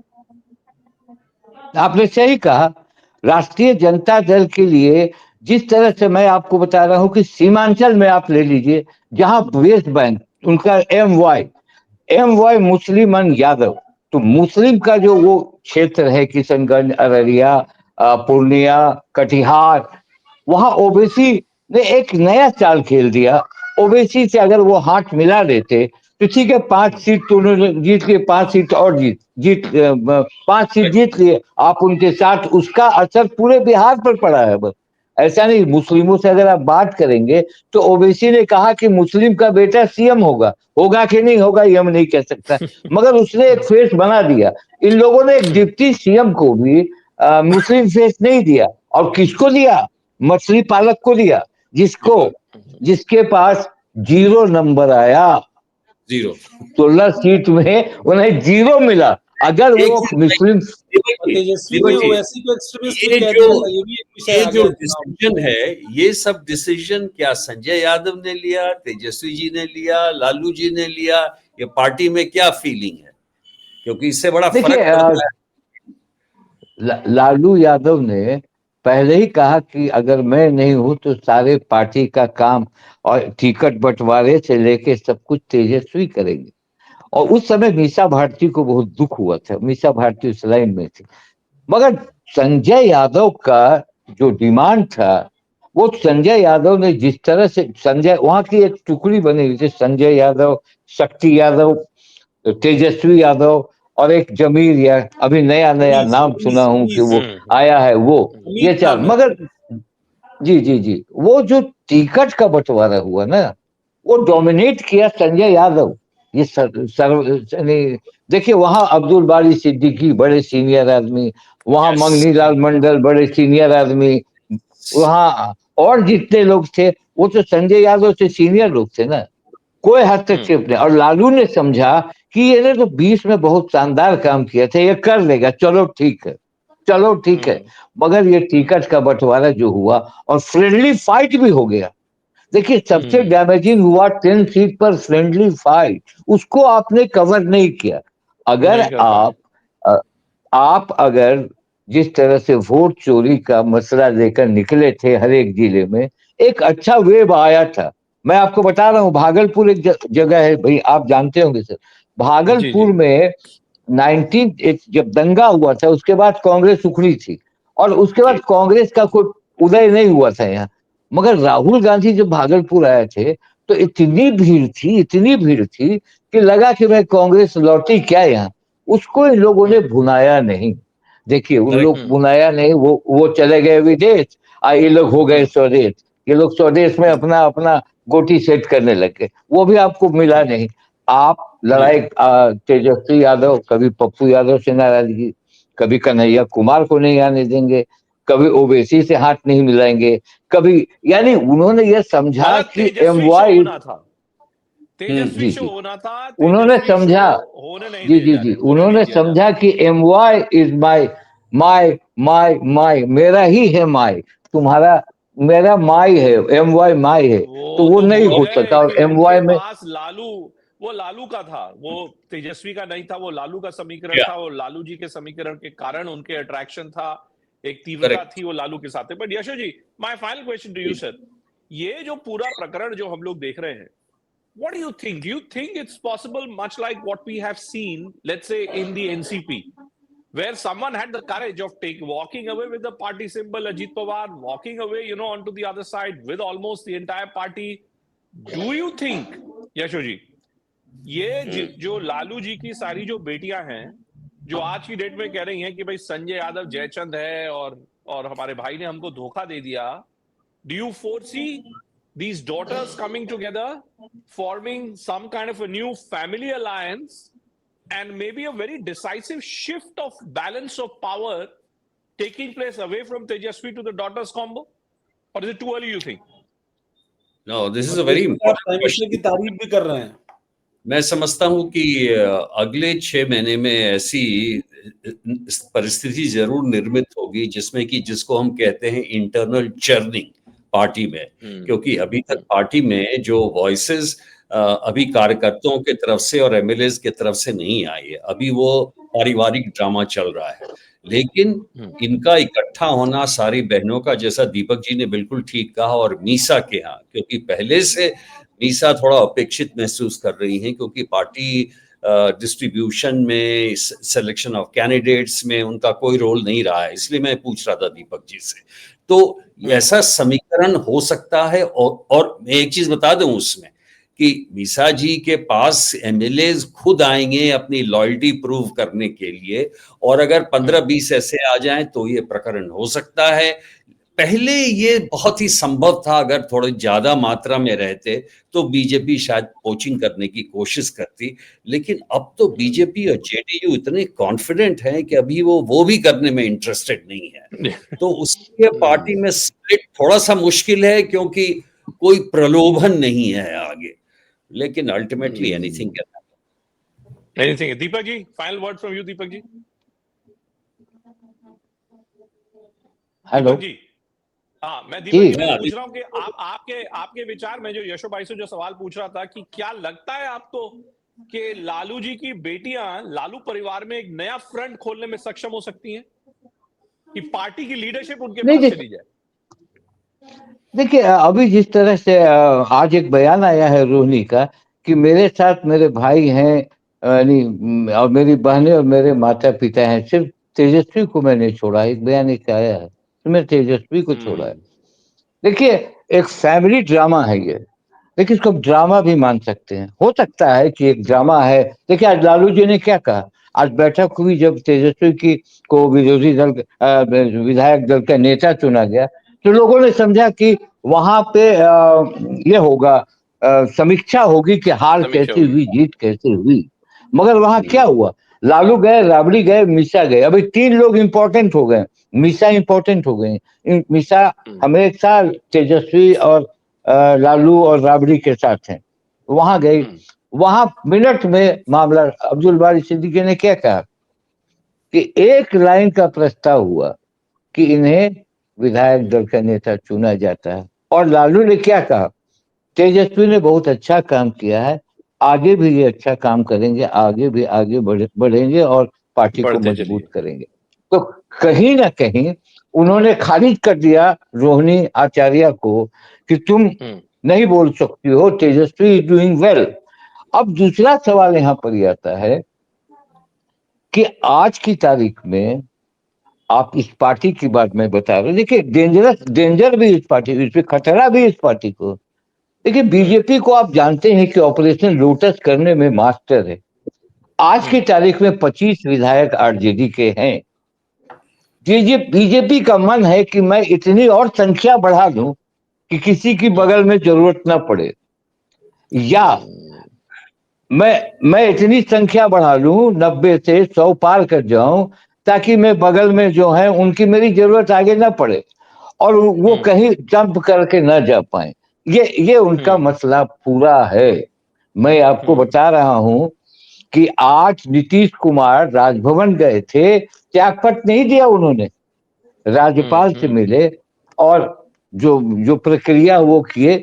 Speaker 4: आपने सही कहा। राष्ट्रीय जनता दल के लिए जिस तरह से मैं आपको बता रहा हूं कि सीमांचल में आप ले लीजिए, जहां वेस्ट बैंक उनका एम वाई मुस्लिमन यादव, तो मुस्लिम का जो वो क्षेत्र है, किशनगंज, अररिया, पूर्णिया, कटिहार, वहां ओबीसी ने एक नया चाल खेल दिया। ओबीसी से अगर वो हाथ मिला देते तो ठीक है, 5 सीट तो उन्होंने जीत लिए, 5 सीट और जीत जीत 5 सीट जीत लिए आप उनके साथ, उसका असर पूरे बिहार पर पड़ा है। बस ऐसा नहीं, मुस्लिमों से अगर आप बात करेंगे तो ओबीसी ने कहा कि मुस्लिम का बेटा सीएम होगा, होगा कि नहीं होगा ये हम नहीं कह सकता, मगर उसने एक फेस बना दिया। इन लोगों ने एक डिप्टी सीएम को भी मुस्लिम फेस नहीं दिया, और किसको दिया? मछली पालक को दिया, जिसको जिसके पास 0 नंबर आया।
Speaker 2: जीरो।
Speaker 4: 16 सीट में उन्हें 0 मिला। अगर
Speaker 2: एक
Speaker 4: वो मुस्लिम
Speaker 2: दीपक जी,
Speaker 3: तेजस्वी ने
Speaker 2: दीपक जी,
Speaker 3: ओवैसी को एक्सट्रीमिस्ट भी
Speaker 2: ये
Speaker 3: कह
Speaker 2: जो
Speaker 3: दिया था, ये भी एक विषय
Speaker 2: ये
Speaker 3: आ
Speaker 2: जो
Speaker 3: गया चुनाव में।
Speaker 2: डिसीजन है, ये सब डिसीजन क्या संजय यादव ने लिया, तेजस्वी जी ने लिया, लालू जी ने लिया? ये पार्टी में क्या फीलिंग है? क्योंकि इससे बड़ा
Speaker 4: देखिए,
Speaker 2: फर्क पड़ता है।
Speaker 4: लालू यादव ने पहले ही कहा कि अगर मैं नहीं हूं तो सारे पार्टी का काम और टिकट बंटवारे से लेके सब कुछ तेजस्वी करेंगे। और उस समय मीसा भारती को बहुत दुख हुआ था, मीसा भारती उस लाइन में थी। मगर संजय यादव का जो डिमांड था, वो संजय यादव ने जिस तरह से, संजय वहां की एक टुकड़ी बनी हुई थी, संजय यादव, शक्ति यादव, तेजस्वी यादव, और एक जमीर, या अभी नया नया नाम सुना हूं कि वो आया है, वो ये
Speaker 3: अमित
Speaker 4: चार।
Speaker 3: नाम है।
Speaker 4: मगर जी जी जी, वो जो टिकट का बंटवारा हुआ ना, वो डोमिनेट किया संजय यादव। ये यानी देखिए, वहां अब्दुल बारी सिद्दीकी बड़े सीनियर आदमी, वहां
Speaker 2: यस।
Speaker 4: मंगनी लाल मंडल बड़े सीनियर आदमी, वहां और जितने लोग थे वो तो संजय यादव से सीनियर लोग थे ना। कोई हस्तक्षेप नहीं। और लालू ने समझा कि ये तो 20 में बहुत शानदार काम किया था, ये कर लेगा, चलो ठीक है, चलो ठीक है। मगर ये टिकट का बंटवारा जो हुआ, और फ्रेंडली फाइट भी हो गया। देखिए, सबसे डैमेजिंग हुआ 10 सीट पर फ्रेंडली फाइट, उसको आपने कवर नहीं किया। अगर
Speaker 1: नहीं कर पाए।
Speaker 4: अ, आप अगर जिस तरह से वोट चोरी का मसला लेकर निकले थे हर एक जिले में, एक अच्छा वेव आया था। मैं आपको बता रहा हूँ, भागलपुर एक जगह है भाई, आप जानते होंगे सर,
Speaker 1: जी
Speaker 4: भागलपुर
Speaker 1: जी
Speaker 4: में 19 जब दंगा हुआ था उसके बाद कांग्रेस उखड़ी थी, और उसके बाद
Speaker 1: जी
Speaker 4: कांग्रेस का कोई उदय नहीं हुआ था यहाँ। मगर राहुल गांधी जब भागलपुर आए थे तो इतनी भीड़ थी कि लगा कि भाई कांग्रेस लौटी क्या यहाँ। उसको इन लोगों ने भुनाया नहीं। देखिए उन
Speaker 2: करेक्ट।
Speaker 4: लोग भुनाया नहीं, वो चले गए विदेश, ये लोग हो गए स्वदेश। ये लोग स्वदेश में अपना अपना गोटी सेट करने लग गए, वो भी आपको मिला नहीं। आप
Speaker 1: जी
Speaker 4: लड़ाई तेजस्वी यादव कभी पप्पू यादव से नाराजगी, कभी कन्हैया कुमार को नहीं आने देंगे, कभी ओवैसी से हाथ नहीं मिलाएंगे, कभी, यानी उन्होंने ये समझा
Speaker 1: मतलब
Speaker 4: कि
Speaker 1: तेजस्वी शो
Speaker 4: MY।
Speaker 1: होना था, तेजस्वी
Speaker 4: जी
Speaker 1: शो
Speaker 4: जी,
Speaker 1: होना था,
Speaker 4: उन्होंने
Speaker 1: तेजस्वी शो
Speaker 4: समझा,
Speaker 1: होने नहीं
Speaker 4: जी
Speaker 1: दिए
Speaker 4: जी
Speaker 1: जा
Speaker 4: जी,
Speaker 1: रहे, होने नहीं
Speaker 4: उन्होंने
Speaker 1: दिया जा
Speaker 4: समझा
Speaker 1: रहा।
Speaker 4: कि MY इज माई, माई मेरा ही है माई, तुम्हारा मेरा माई है, MY माई है, तो
Speaker 1: वो
Speaker 4: वो
Speaker 1: तो
Speaker 4: नहीं
Speaker 1: भूल
Speaker 4: हो
Speaker 1: गए
Speaker 4: सकता। और
Speaker 1: कि उनके
Speaker 4: MY में,
Speaker 1: पास लालू, वो लालू का था, वो तेजस्वी का नहीं था, वो लालू का समीकरण
Speaker 2: या
Speaker 1: था, वो लालू जी के समीकरण के कारण उनके अट्रैक्शन था, एक तीव्रता
Speaker 2: करेक्ट।
Speaker 1: थी वो लालू के साथ। But Yasho ji, my final question to you sir, ये जो पूरा प्रकरण जो हम लोग देख रहे हैं, what do you think? Do you think it's possible, much like what we have seen, let's say in the NCP, where someone had the courage of walking away with the party symbol, Ajit Pawar, walking away, onto the other side with almost the entire party? Do you think, यशो जी, ये जो लालू जी की सारी जो बेटियां हैं, जो आज की डेट में कह रही हैं कि भाई संजय यादव जयचंद है और हमारे भाई ने हमको धोखा दे दिया, do you foresee these daughters coming together, forming some kind of a new family alliance, and maybe a very decisive shift of balance of power taking place away from Tejaswi to the daughters combo? Or is it too early, you think?
Speaker 2: No, this is
Speaker 3: और
Speaker 2: अ वेरी
Speaker 3: दूसरी तरफ
Speaker 2: इंपॉर्टेंट
Speaker 3: प्राइम मिनिस्टर की
Speaker 2: क्वेश्चन।
Speaker 3: तारीफ भी कर रहे हैं।
Speaker 2: मैं समझता हूँ कि अगले 6 महीने में ऐसी परिस्थिति जरूर निर्मित होगी जिसमें कि जिसको हम कहते हैं इंटरनल चर्निंग पार्टी में, क्योंकि अभी तक पार्टी में जो वॉइसेस अभी कार्यकर्ताओं के तरफ से और MLAs के तरफ से नहीं आई है, अभी वो पारिवारिक ड्रामा चल रहा है। लेकिन इनका इकट्ठा होना सारी बहनों का, जैसा दीपक जी ने बिल्कुल ठीक कहा, और मीसा के यहाँ, क्योंकि पहले से मीसा थोड़ा अपेक्षित महसूस कर रही हैं, क्योंकि पार्टी डिस्ट्रीब्यूशन में, सिलेक्शन ऑफ कैंडिडेट्स में उनका कोई रोल नहीं रहा है। इसलिए मैं पूछ रहा था दीपक जी से, तो ऐसा समीकरण हो सकता है। और मैं एक चीज बता दूं उसमें, कि मीसा जी के पास MLAs खुद आएंगे अपनी लॉयल्टी प्रूव करने के लिए, और अगर 15-20 ऐसे आ जाएं तो ये प्रकरण हो सकता है। पहले ये बहुत ही संभव था, अगर थोड़ी ज्यादा मात्रा में रहते तो बीजेपी शायद पोचिंग करने की कोशिश करती, लेकिन अब तो बीजेपी और JDU इतने कॉन्फिडेंट हैं कि अभी वो भी करने में इंटरेस्टेड नहीं है। तो उसके पार्टी में स्प्लिट थोड़ा सा मुश्किल है, क्योंकि कोई प्रलोभन नहीं है आगे, लेकिन ultimately anything can happen.
Speaker 1: Anything? Deepak ji, final word from you, Deepak ji.
Speaker 4: Hello
Speaker 1: Deepak ji, हाँ, मैं दीपक
Speaker 4: जी,
Speaker 1: जी मैं पूछ रहा हूँ कि आपके विचार में, जो यशो भाई से जो सवाल पूछ रहा था, कि क्या लगता है आपको कि लालू जी की बेटियां लालू परिवार में एक नया फ्रंट खोलने में सक्षम हो सकती हैं, कि पार्टी की लीडरशिप उनके
Speaker 4: नहीं
Speaker 1: पास चली जाए?
Speaker 4: देखिए, अभी जिस तरह से आज एक बयान आया है रोहिणी का कि मेरे साथ मेरे भाई हैं, यानी और मेरी बहनें और मेरे माता पिता हैं, सिर्फ तेजस्वी को मैंने छोड़ा। एक बयान एक आया है, तो मैं तेजस्वी को छोड़ा है। देखिए, एक फैमिली ड्रामा है ये। देखिए, इसको ड्रामा भी मान सकते हैं, हो सकता है कि एक ड्रामा है। देखिए, आज लालू जी ने क्या कहा, आज बैठक हुई जब तेजस्वी की को विरोधी दल विधायक दल का नेता चुना गया, तो लोगों ने समझा कि वहां पे ये होगा, समीक्षा होगी कि हार
Speaker 1: समीक्षा
Speaker 4: कैसी
Speaker 1: होगी।
Speaker 4: हुई, जीत कैसी हुई। मगर वहां क्या हुआ, लालू गए, राबड़ी गए, मिसा गए, अभी 3 लोग इंपॉर्टेंट हो गए, मिसा इंपॉर्टेंट हो गए। मिसा हमेशा तेजस्वी और लालू और राबड़ी के साथ हैं, वहां गई। वहां मिनट में मामला, अब्दुल बारी सिद्दीकी ने क्या कहा कि एक लाइन का प्रस्ताव हुआ कि इन्हें विधायक दल का नेता चुना जाता है, और लालू ने क्या कहा, तेजस्वी ने बहुत अच्छा काम किया है, आगे भी ये अच्छा काम करेंगे, आगे भी आगे बढ़ेंगे और पार्टी को
Speaker 1: बढ़ते
Speaker 4: मजबूत
Speaker 1: चलिए।
Speaker 4: करेंगे। तो कहीं ना कहीं उन्होंने खारिज कर दिया रोहिणी आचार्य को कि तुम नहीं बोल सकती हो तेजस्वी इज डूइंग वेल। अब दूसरा सवाल यहाँ पर ये आता है कि आज की तारीख में आप इस पार्टी की बात मैं बता रहा हूँ, देखिए डेंजर भी इस पार्टी, इस पे खतरा भी इस पार्टी को। देखिए बीजेपी को आप जानते हैं कि ऑपरेशन लोटस करने में मास्टर है। आज की तारीख में 25 विधायक आरजेडी के हैं। बीजेपी का मन है कि मैं इतनी और संख्या बढ़ा दूं कि किसी की बगल में जरूरत ना पड़े, या मैं इतनी संख्या बढ़ा लूं 90 से 100 पार कर जाऊं ताकि मैं बगल में जो है उनकी मेरी जरूरत आगे ना पड़े और वो कहीं जंप करके ना जा पाए। ये उनका मसला पूरा है। मैं आपको बता रहा हूं कि आज नीतीश कुमार राजभवन गए थे, त्यागपत्र नहीं दिया उन्होंने, राज्यपाल से मिले और जो जो प्रक्रिया वो किए।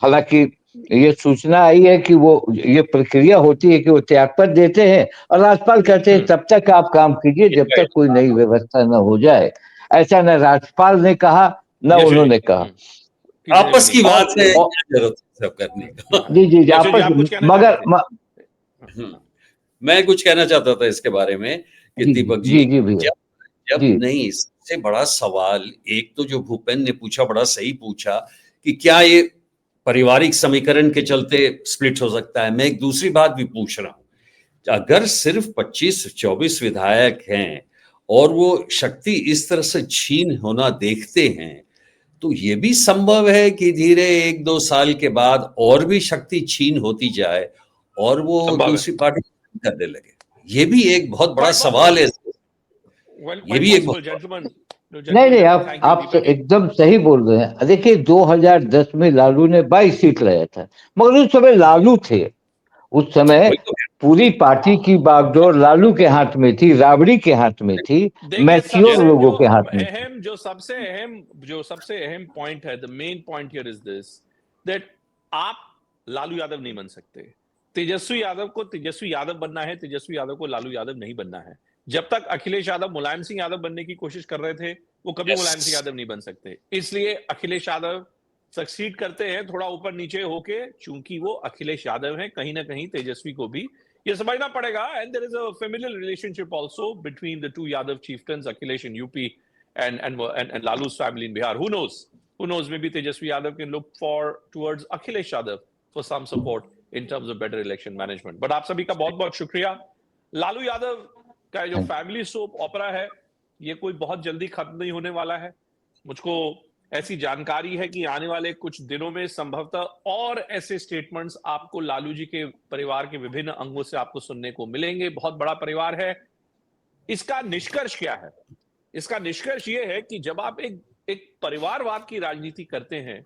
Speaker 4: हालांकि ये सूचना आई है कि वो ये प्रक्रिया होती है कि वो त्यागपत्र देते हैं और राज्यपाल कहते हैं तब तक आप काम कीजिए जब तक कोई नई व्यवस्था न हो जाए। ऐसा न राज्यपाल ने कहा न उन्होंने कहा।
Speaker 2: आपस की बात है,
Speaker 4: और
Speaker 2: क्या जरूरत है सब करने का।
Speaker 4: जी आपस, मगर
Speaker 2: मैं कुछ कहना चाहता था इसके बारे में कि दीपक जी,
Speaker 4: जी भैया
Speaker 2: जब नहीं, सबसे बड़ा सवाल एक तो जो भूपेंद्र ने पूछा बड़ा सही पूछा कि क्या ये पारिवारिक समीकरण के चलते स्प्लिट हो सकता है। मैं एक दूसरी बात भी पूछ रहा हूं, अगर सिर्फ 25-24 विधायक हैं और वो शक्ति इस तरह से छीन होना देखते हैं तो ये भी संभव है कि धीरे 1-2 साल के बाद और भी शक्ति छीन होती जाए और वो दूसरी पार्टी करने लगे। ये भी एक बहुत बड़ा सवाल है। ये भी एक
Speaker 4: नहीं आप एकदम सही बोल रहे हैं। देखिए 2010 में लालू ने 22 सीट लाया था, मगर उस समय लालू थे, उस समय पूरी पार्टी की बागडोर लालू के हाथ में थी, राबड़ी के हाथ में थी, मैच्योर लोगों के हाथ में थी।
Speaker 1: जो सबसे अहम पॉइंट है, the main point here is this, that आप लालू यादव नहीं बन सकते। तेजस्वी यादव को तेजस्वी यादव बनना है, तेजस्वी यादव को लालू यादव नहीं बनना है। जब तक अखिलेश यादव मुलायम सिंह यादव बनने की कोशिश कर रहे थे, वो कभी मुलायम सिंह यादव नहीं बन सकते। इसलिए अखिलेश यादव सक्सीड करते हैं थोड़ा ऊपर नीचे होके, चूंकि वो अखिलेश यादव हैं। कहीं ना कहीं तेजस्वी को भी ये समझना पड़ेगा। And there is a familiar relationship also between the two Yadav chieftains, Akhilesh in UP and Lalu's family in Bihar. Who knows, maybe Tejaswi Yadav can look towards Akhilesh Yadav for some support in terms of better election management. But आप सभी का बहुत बहुत शुक्रिया। लालू यादव का जो फैमिली सोप ओपरा है, ये कोई बहुत जल्दी खत्म नहीं होने वाला है। मुझको ऐसी जानकारी है कि आने वाले कुछ दिनों में संभवतः और ऐसे स्टेटमेंट्स आपको लालू जी के परिवार के विभिन्न अंगों से आपको सुनने को मिलेंगे। बहुत बड़ा परिवार है। इसका निष्कर्ष क्या है? इसका निष्कर्ष ये है कि जब आप एक परिवारवाद की राजनीति करते हैं,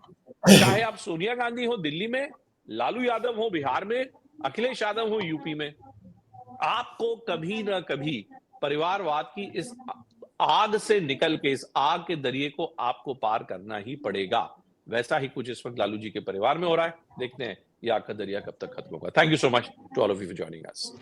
Speaker 1: चाहे आप सोनिया गांधी हो दिल्ली में, लालू यादव हो बिहार में, अखिलेश यादव हो यूपी में, आपको कभी ना कभी परिवारवाद की इस आग से निकल के, इस आग के दरिये को आपको पार करना ही पड़ेगा। वैसा ही कुछ इस वक्त लालू जी के परिवार में हो रहा है। देखते हैं ये आग का दरिया कब तक खत्म होगा। Thank you so much to all of you for joining us.